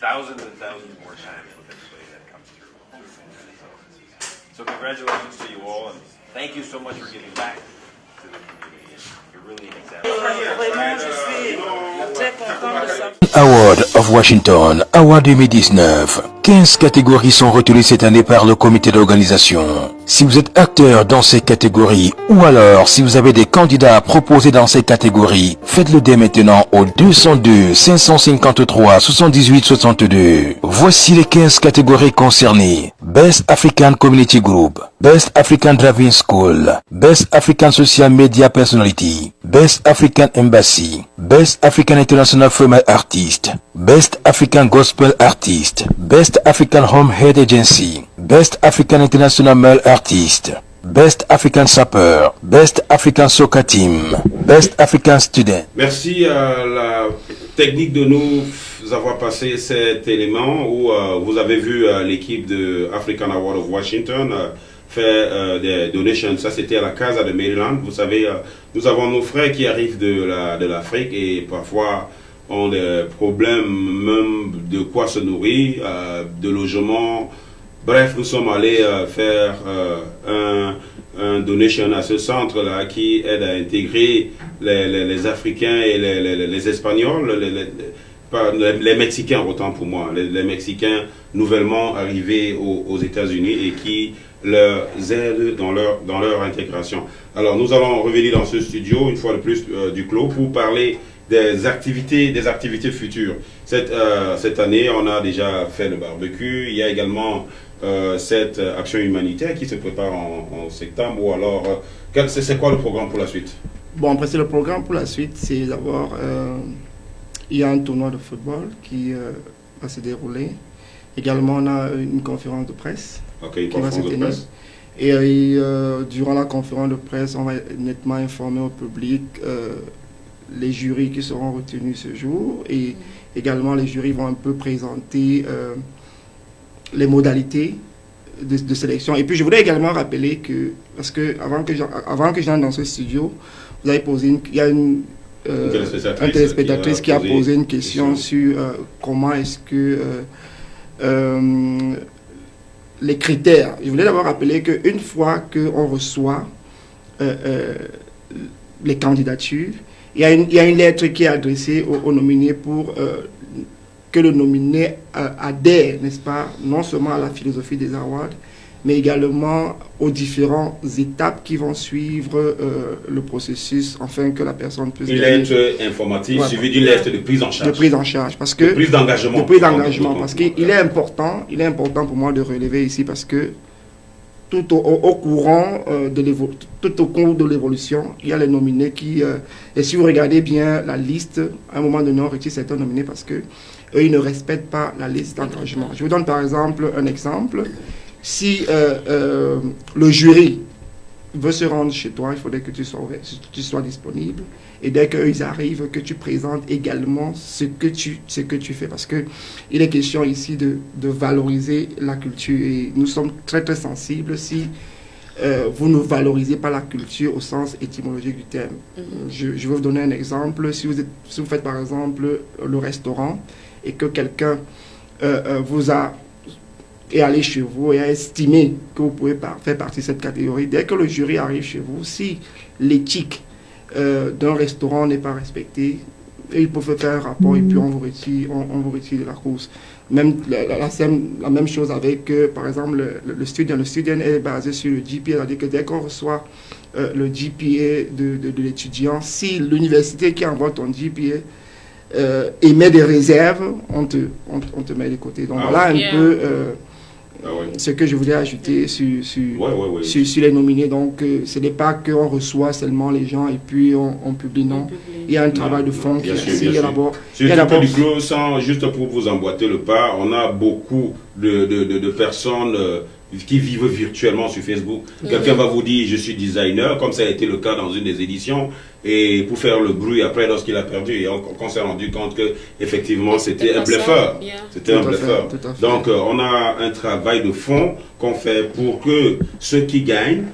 thousands and thousands more times with everybody that comes through. So congratulations to you all, and thank you so much for giving back to the community. You're really an example. Vraiment, je suis Très content de savoir. Award of Washington, Award 2019. 15 catégories sont retenues cette année par le comité d'organisation. Si vous êtes acteur dans ces catégories ou alors si vous avez des candidats à proposer dans ces catégories, faites-le dès maintenant au 202 553 78 62. Voici les 15 catégories concernées. Best African Community Group, Best African Driving School, Best African Social Media Personality, Best African Embassy, Best African International Female Artist, Best African Gospel Artist, Best African Home Head Agency, Best African International Male Artist, Best African Sapper, Best African Soccer Team, Best African Student. Merci à la technique de nous avoir passé cet élément où vous avez vu l'équipe de African Award of Washington faire des donations. Ça, c'était à la Casa de Maryland. Vous savez, nous avons nos frères qui arrivent de l'Afrique et parfois ont des problèmes même de quoi se nourrir, de logement. Bref, nous sommes allés faire un donation à ce centre-là qui aide à intégrer les Africains et les Espagnols, les Mexicains, autant pour moi, les Mexicains nouvellement arrivés aux États-Unis et qui leur aident dans leur intégration. Alors, nous allons revenir dans ce studio, une fois de plus, du Clos, pour parler des activités futures. Cette année, on a déjà fait le barbecue. Il y a également cette action humanitaire qui se prépare en septembre. Ou alors, c'est quoi le programme pour la suite? Bon, après, le programme pour la suite, c'est d'abord, il y a un tournoi de football qui va se dérouler. Également, on a une conférence de presse qui va se tenir. Et durant la conférence de presse, on va nettement informer au public les jurys qui seront retenus ce jour, et également les jurys vont un peu présenter les modalités de sélection. Et puis je voudrais également rappeler que, parce que avant que j'entre dans ce studio, vous avez posé il y a une téléspectatrice qui a posé une question sur comment est-ce que les critères. Je voulais d'abord rappeler qu'une fois qu'on reçoit les candidatures, il y a une lettre qui est adressée au nominé pour que le nominé adhère, n'est-ce pas, non seulement à la philosophie des awards, mais également aux différentes étapes qui vont suivre le processus, afin que la personne puisse... Une lettre informative suivie d'une lettre de prise en charge. De prise en charge, parce que... De prise d'engagement. De prise d'engagement, parce qu'il est important pour moi de relever ici, parce que tout au cours de l'évolution, il y a les nominés qui... et si vous regardez bien la liste, à un moment donné, on retire certains nominés parce que eux, ils ne respectent pas la liste d'engagement. Je vous donne par exemple un exemple. Si le jury veut se rendre chez toi, il faudrait que tu sois disponible. Et dès qu'ils arrivent, que tu présentes également ce que tu fais. Parce qu'il est question ici de valoriser la culture. Et nous sommes très très sensibles si vous ne valorisez pas la culture au sens étymologique du terme. Je vais vous donner un exemple. Si vous faites par exemple le restaurant et que quelqu'un vous a... et aller chez vous et à estimer que vous pouvez faire partie de cette catégorie. Dès que le jury arrive chez vous, si l'éthique d'un restaurant n'est pas respectée, ils peuvent faire un rapport et puis on vous retire de la course. Même la même chose avec, par exemple, le student. Le student est basé sur le GPA, c'est-à-dire que dès qu'on reçoit le GPA de l'étudiant, si l'université qui envoie ton GPA émet des réserves, on te met de côté. Donc voilà un peu... ce que je voulais ajouter sur les nominés. Donc, ce n'est pas qu'on reçoit seulement les gens et puis on publie, non. Il y a un travail de fond qui est ici. Il y a d'abord... du Clos, juste pour vous emboîter le pas, on a beaucoup de personnes qui vivent virtuellement sur Facebook. Quelqu'un va vous dire, je suis designer, comme ça a été le cas dans une des éditions, et pour faire le bruit après lorsqu'il a perdu, et on s'est rendu compte que effectivement c'était un bluffeur. C'était un bluffeur. Donc on a un travail de fond qu'on fait pour que ceux qui gagnent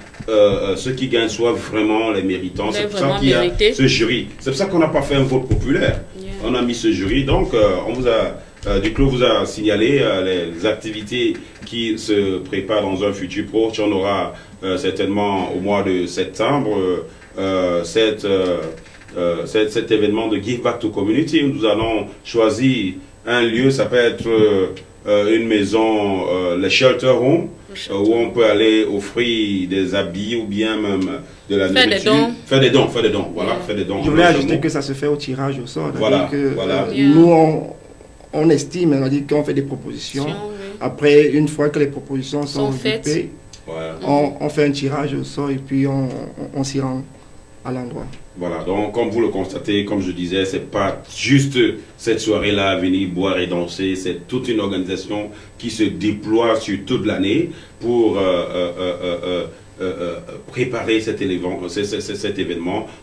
soient vraiment les méritants. C'est pour ça qu'il y a ce jury. C'est pour ça qu'on n'a pas fait un vote populaire. On a mis ce jury, donc on vous a... Duclos vous a signalé les activités qui se préparent dans un futur proche. On aura certainement au mois de septembre cette cet événement de Give Back to Community. Nous allons choisir un lieu, ça peut être une maison, le Shelter Home, où on peut aller offrir des habits ou bien même de la nourriture. Faire des dons, voilà, faire des dons. Je voulais ajouter que ça se fait au tirage au sort. Voilà, nous, on estime, on dit qu'on fait des propositions. Après, une fois que les propositions sont regroupées, on fait un tirage au sort et puis on s'y rend à l'endroit. Voilà, donc comme vous le constatez, comme je disais, c'est pas juste cette soirée-là, venir boire et danser, c'est toute une organisation qui se déploie sur toute l'année pour préparer cet événement,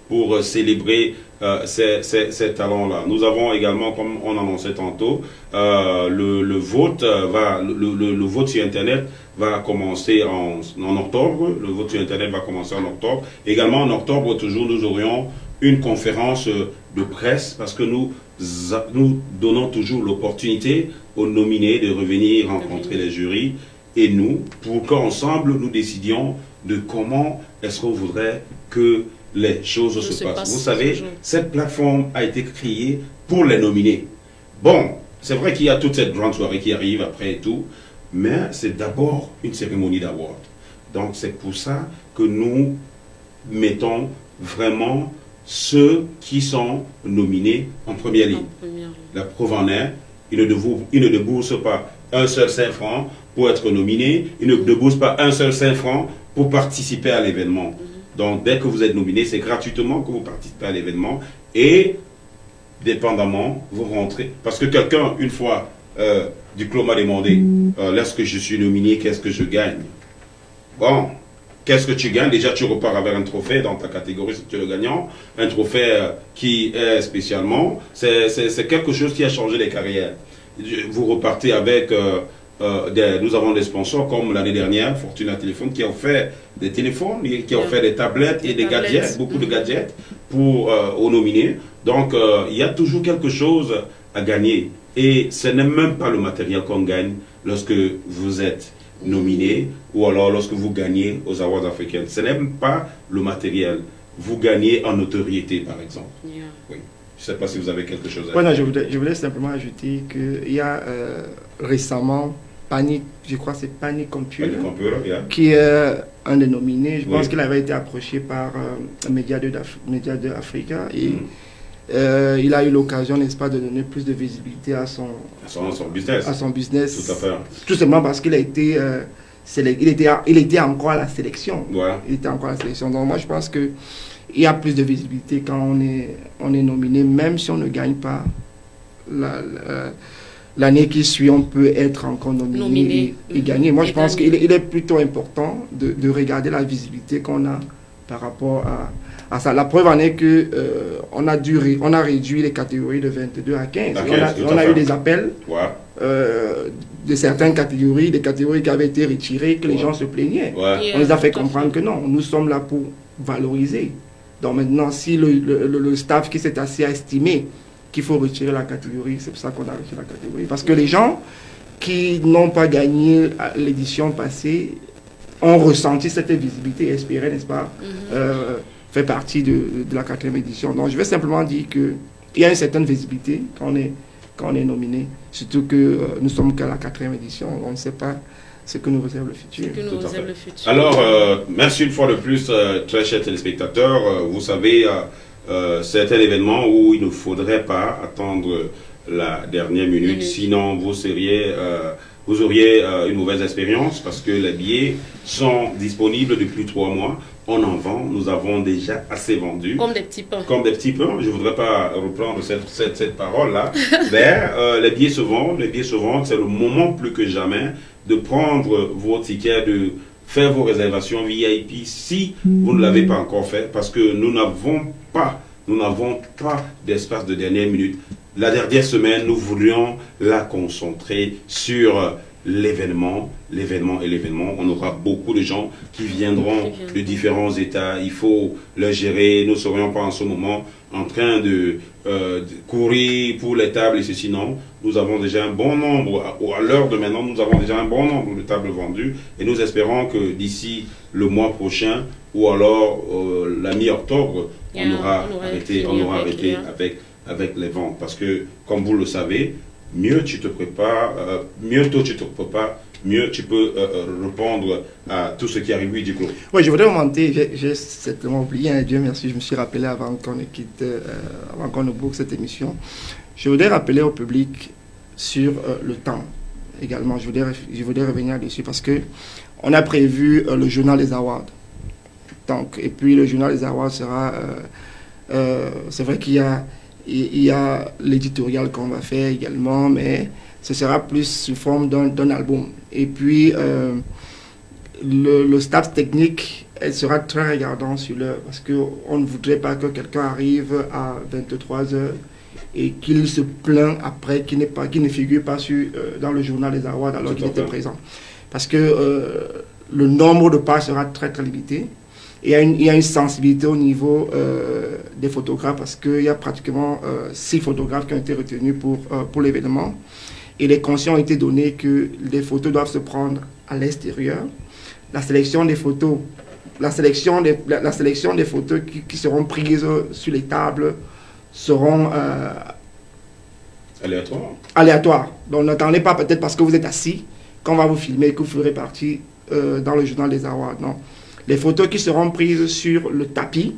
pour célébrer ces talents-là. Nous avons également, comme on annonçait tantôt, le vote le vote sur Internet va commencer en octobre. Le vote sur Internet va commencer en octobre. Également en octobre, toujours, nous aurions une conférence de presse parce que nous donnons toujours l'opportunité aux nominés de revenir rencontrer les jurys et nous, pour qu'ensemble nous décidions de comment est-ce qu'on voudrait que les choses se passent. Vous savez, cette plateforme a été créée pour les nominés. Bon, c'est vrai qu'il y a toute cette grande soirée qui arrive après et tout, mais c'est d'abord une cérémonie d'award. Donc c'est pour ça que nous mettons vraiment ceux qui sont nominés en première ligne. La preuve en est, ils ne déboursent pas un seul 5 francs pour être nominé, ils ne déboursent pas un seul 5 francs pour participer à l'événement. Donc dès que vous êtes nominé, c'est gratuitement que vous participez à l'événement et dépendamment, vous rentrez. Parce que quelqu'un, une fois, Duclos m'a demandé, lorsque je suis nominé, qu'est-ce que je gagne? Bon, qu'est-ce que tu gagnes? Déjà, tu repars avec un trophée dans ta catégorie si tu es le gagnant. Un trophée qui est spécialement, c'est quelque chose qui a changé les carrières. Vous repartez avec, nous avons des sponsors comme l'année dernière, Fortuna Téléphone, qui a offert des téléphones, qui a offert des tablettes et des gadgets, beaucoup de gadgets aux nominés. Donc, il y a toujours quelque chose à gagner. Et ce n'est même pas le matériel qu'on gagne lorsque vous êtes nominé ou alors lorsque vous gagnez aux Awards africains. Ce n'est même pas le matériel. Vous gagnez en notoriété, par exemple. Oui. Je ne sais pas si vous avez quelque chose à dire. Je voulais simplement ajouter qu'il y a récemment Panic, je crois que c'est Panic Computer, qui est un des nominés. Je pense qu'il avait été approché par Média 2 Africa et il a eu l'occasion, n'est-ce pas, de donner plus de visibilité à son business. Tout à fait. Tout simplement parce qu'il a été il était encore à la sélection. Il était encore à la sélection. Donc moi je pense que il y a plus de visibilité quand on est nominé, même si on ne gagne pas l'année qui suit, on peut être encore nominé et gagner. Moi je pense qu'il est plutôt important de regarder la visibilité qu'on a par rapport à ça. La preuve en est que on a réduit les catégories de 22 à 15. On a eu des appels de certaines catégories, des catégories qui avaient été retirées, que les gens se plaignaient. On les a fait comprendre que non, nous sommes là pour valoriser. Donc maintenant, si le staff qui s'est assis à estimer qu'il faut retirer la catégorie, c'est pour ça qu'on a retiré la catégorie. Parce que les gens qui n'ont pas gagné l'édition passée ont ressenti cette visibilité et espéraient, n'est-ce pas, fait partie de la 4e édition. Donc je vais simplement dire qu'il y a une certaine visibilité quand on est nominé, surtout que nous sommes qu'à la 4e édition, on ne sait pas ce que nous réserve le futur. Alors, merci une fois de plus, très chers téléspectateurs. Vous savez, c'est un événement où il ne faudrait pas attendre la dernière minute, sinon vous auriez une mauvaise expérience parce que les billets sont disponibles depuis 3 mois. On en vend, nous avons déjà assez vendu. Comme des petits pains. Comme des petits pains. Je ne voudrais pas reprendre cette parole-là. Mais les billets se vendent, c'est le moment plus que jamais de prendre vos tickets, de faire vos réservations VIP si vous ne l'avez pas encore fait, parce que nous n'avons pas d'espace de dernière minute. La dernière semaine, nous voulions la concentrer sur l'événement. On aura beaucoup de gens qui viendront de différents États. Il faut le gérer. Nous ne serions pas en ce moment en train de courir pour les tables et ceci. Non, nous avons déjà un bon nombre. À l'heure de maintenant, nous avons déjà un bon nombre de tables vendues. Et nous espérons que d'ici le mois prochain ou alors la mi-octobre, on aura arrêté avec les ventes. Parce que, comme vous le savez, mieux tu te prépares, mieux tôt tu te prépares, mieux tu peux répondre à tout ce qui arrive. Oui, du coup. Oui, je voudrais remonter, j'ai certainement oublié, hein, Dieu merci, je me suis rappelé avant qu'on ne quitte, avant qu'on ne boucle cette émission. Je voudrais rappeler au public sur le temps également. Je voudrais revenir dessus parce que on a prévu le journal des Awards. Donc, et puis le journal des Awards sera, c'est vrai qu'il y a l'éditorial qu'on va faire également, mais ce sera plus sous forme d'un album. Et puis, le staff technique, elle sera très regardant sur l'heure, parce qu'on ne voudrait pas que quelqu'un arrive à 23h et qu'il se plaint après, qu'il ne figure pas dans le journal des Awards alors qu'il était présent. Parce que le nombre de pages sera très très limité. Et il y a une sensibilité au niveau des photographes, parce qu'il y a pratiquement 6 photographes qui ont été retenus pour l'événement. Et les consignes ont été données que les photos doivent se prendre à l'extérieur. La sélection des photos qui seront prises sur les tables seront aléatoires. Donc n'attendez pas peut-être parce que vous êtes assis qu'on va vous filmer, que vous ferez partie dans le journal des Awards. Non. Les photos qui seront prises sur le tapis,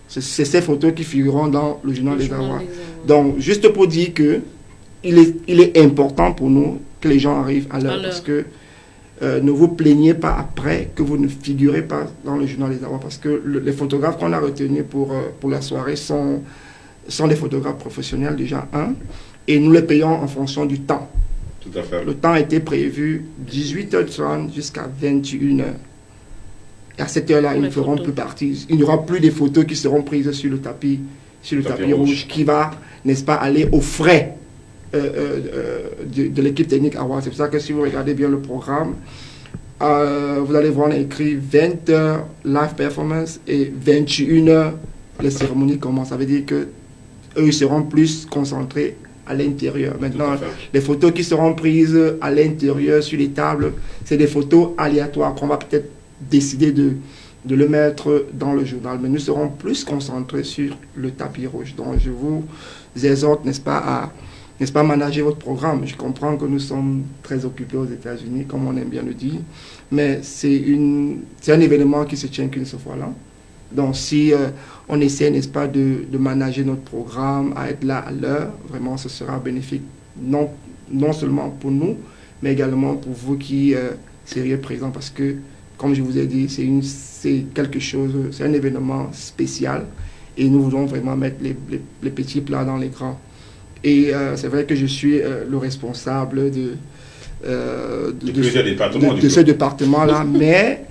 c'est ces photos qui figureront dans le journal des Awards. Donc, juste pour dire que il est important pour nous que les gens arrivent à l'heure, parce que ne vous plaignez pas après que vous ne figurez pas dans le journal des Awards, parce que les photographes qu'on a retenus pour la soirée sont des photographes professionnels déjà, et nous les payons en fonction du temps. Tout à fait. Le temps a été prévu 18h30 jusqu'à 21h. Et à cette heure-là, ils ne feront plus partie. Il n'y aura plus des photos qui seront prises sur le tapis rouge, qui va, n'est-ce pas, aller aux frais de l'équipe technique Awards. C'est pour ça que si vous regardez bien le programme, vous allez voir écrit 20h live performance et 21h les cérémonies commencent. Ça veut dire que eux seront plus concentrés à l'intérieur. Maintenant, les photos qui seront prises à l'intérieur sur les tables, c'est des photos aléatoires qu'on va peut-être décider de le mettre dans le journal, mais nous serons plus concentrés sur le tapis rouge. Donc je vous exhorte, n'est-ce pas, à manager votre programme. Je comprends que nous sommes très occupés aux États-Unis, comme on aime bien le dire, mais c'est un événement qui se tient qu'une seule fois là. Donc si on essaie, n'est-ce pas, de manager notre programme, à être là à l'heure, vraiment ce sera bénéfique, non seulement pour nous, mais également pour vous qui seriez présents, parce que comme je vous ai dit, c'est quelque chose, c'est un événement spécial et nous voulons vraiment mettre les petits plats dans les grands. Et c'est vrai que je suis le responsable de ce département-là, mais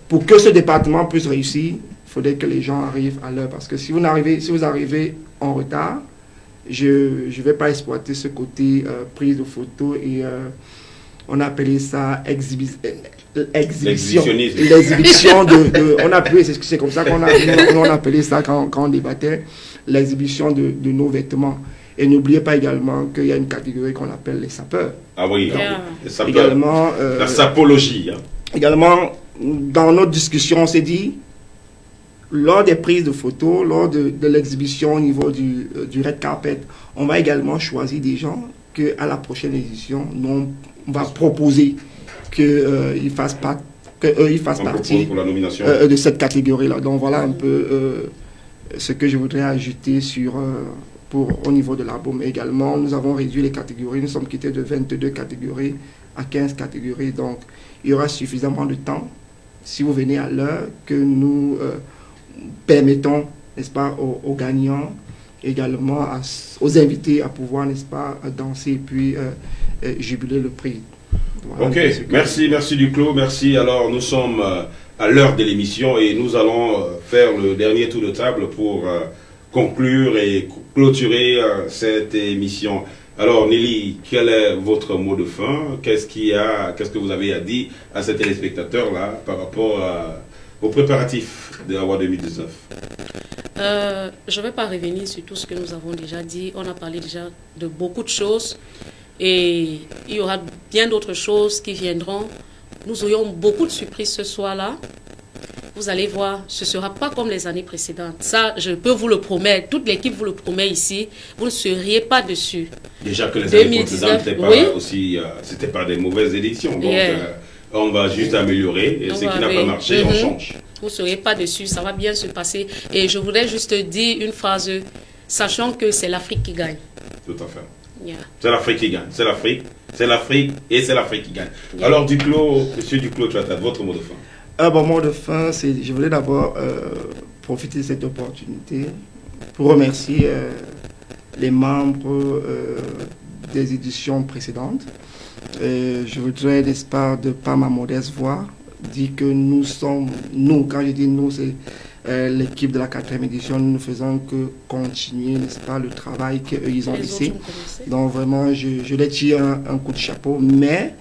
pour que ce département puisse réussir, il faudrait que les gens arrivent à l'heure. Parce que si vous arrivez en retard, je ne vais pas exploiter ce côté prise de photos et on a appelé ça l'exhibition on a appelé, c'est comme ça qu'on a appelé ça quand on débattait, l'exhibition de nos vêtements. Et n'oubliez pas également qu'il y a une catégorie qu'on appelle les sapeurs. Ah oui, les sapeurs. Également, la sapologie. Également, dans notre discussion, on s'est dit, lors des prises de photos, lors de l'exhibition au niveau du red carpet, on va également choisir des gens qu'à la prochaine édition, nous, on va proposer qu'ils fassent partie pour la nomination de cette catégorie-là. Donc voilà un peu ce que je voudrais ajouter au niveau de l'album. Également, nous avons réduit les catégories. Nous sommes quittés de 22 catégories à 15 catégories. Donc il y aura suffisamment de temps, si vous venez à l'heure, que nous permettons, n'est-ce pas, aux gagnants, également aux invités à pouvoir, n'est-ce pas, danser et puis jubiler le prix. Voilà, ok, merci Duclos, merci. Alors nous sommes à l'heure de l'émission et nous allons faire le dernier tour de table pour conclure et clôturer cette émission. Alors Nelly, quel est votre mot de fin? Qu'est-ce que vous avez à dire à ces téléspectateurs-là par rapport aux préparatifs de l'Award 2019? Je ne vais pas revenir sur tout ce que nous avons déjà dit. On a parlé déjà de beaucoup de choses et il y aura bien d'autres choses qui viendront. Nous aurions beaucoup de surprises ce soir-là. Vous allez voir, ce ne sera pas comme les années précédentes. Ça, je peux vous le promettre. Toute l'équipe vous le promet ici. Vous ne seriez pas dessus. Déjà que les années précédentes c'était pas des mauvaises éditions. Donc, on va juste améliorer. Et ce qui n'a pas marché, on change. Vous ne serez pas dessus. Ça va bien se passer. Et je voudrais juste dire une phrase, sachant que c'est l'Afrique qui gagne. Tout à fait. Yeah. C'est l'Afrique qui gagne. C'est l'Afrique et c'est l'Afrique qui gagne. Yeah. Alors, Monsieur Duclos, votre mot de fin. Bon, mot de fin, je voulais d'abord profiter de cette opportunité pour remercier les membres des éditions précédentes. Je voudrais, n'est-ce pas, de par ma modeste voix, dire que nous, quand je dis nous, c'est l'équipe de la 4e édition, nous ne faisons que continuer, n'est-ce pas, le travail qu'ils ont laissé. Donc vraiment, je les tire un coup de chapeau, mais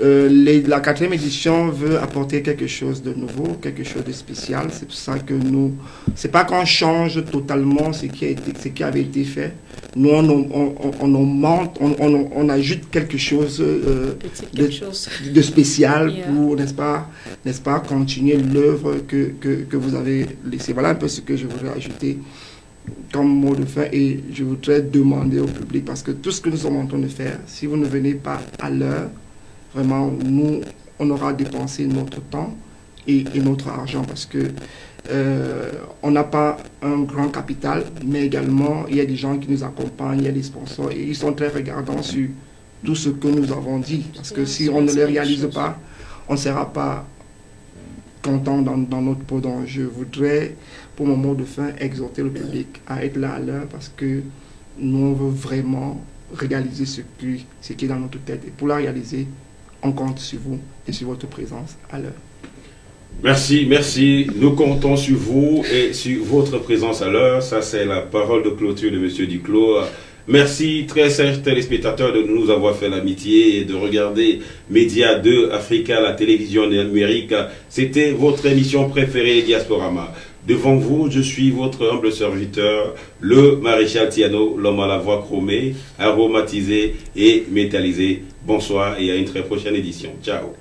la 4e édition veut apporter quelque chose de nouveau, quelque chose de spécial. C'est pour ça que c'est pas qu'on change totalement ce qui avait été fait. Nous, on augmente, on ajoute quelque chose de spécial pour, n'est-ce pas, continuer l'œuvre que vous avez laissée. Voilà un peu ce que je voudrais ajouter comme mot de fin, et je voudrais demander au public, parce que tout ce que nous sommes en train de faire, si vous ne venez pas à l'heure, vraiment, nous, on aura dépensé notre temps et notre argent, parce que on n'a pas un grand capital, mais également, il y a des gens qui nous accompagnent, il y a des sponsors, et ils sont très regardants sur tout ce que nous avons dit, parce que si on ne les réalise pas, on ne sera pas content dans notre peau. Donc, je voudrais, pour mon mot de fin, exhorter le public à être là à l'heure, parce que nous, on veut vraiment réaliser ce qui est dans notre tête. Et pour la réaliser, on compte sur vous et sur votre présence à l'heure. Merci. Nous comptons sur vous et sur votre présence à l'heure. Ça, c'est la parole de clôture de M. Duclos. Merci, très chers téléspectateurs, de nous avoir fait l'amitié et de regarder Média 2 Africa, la télévision numérique. C'était votre émission préférée, Diasporama. Devant vous, je suis votre humble serviteur, le maréchal Tiano, l'homme à la voix chromée, aromatisé et métallisé. Bonsoir et à une très prochaine édition. Ciao.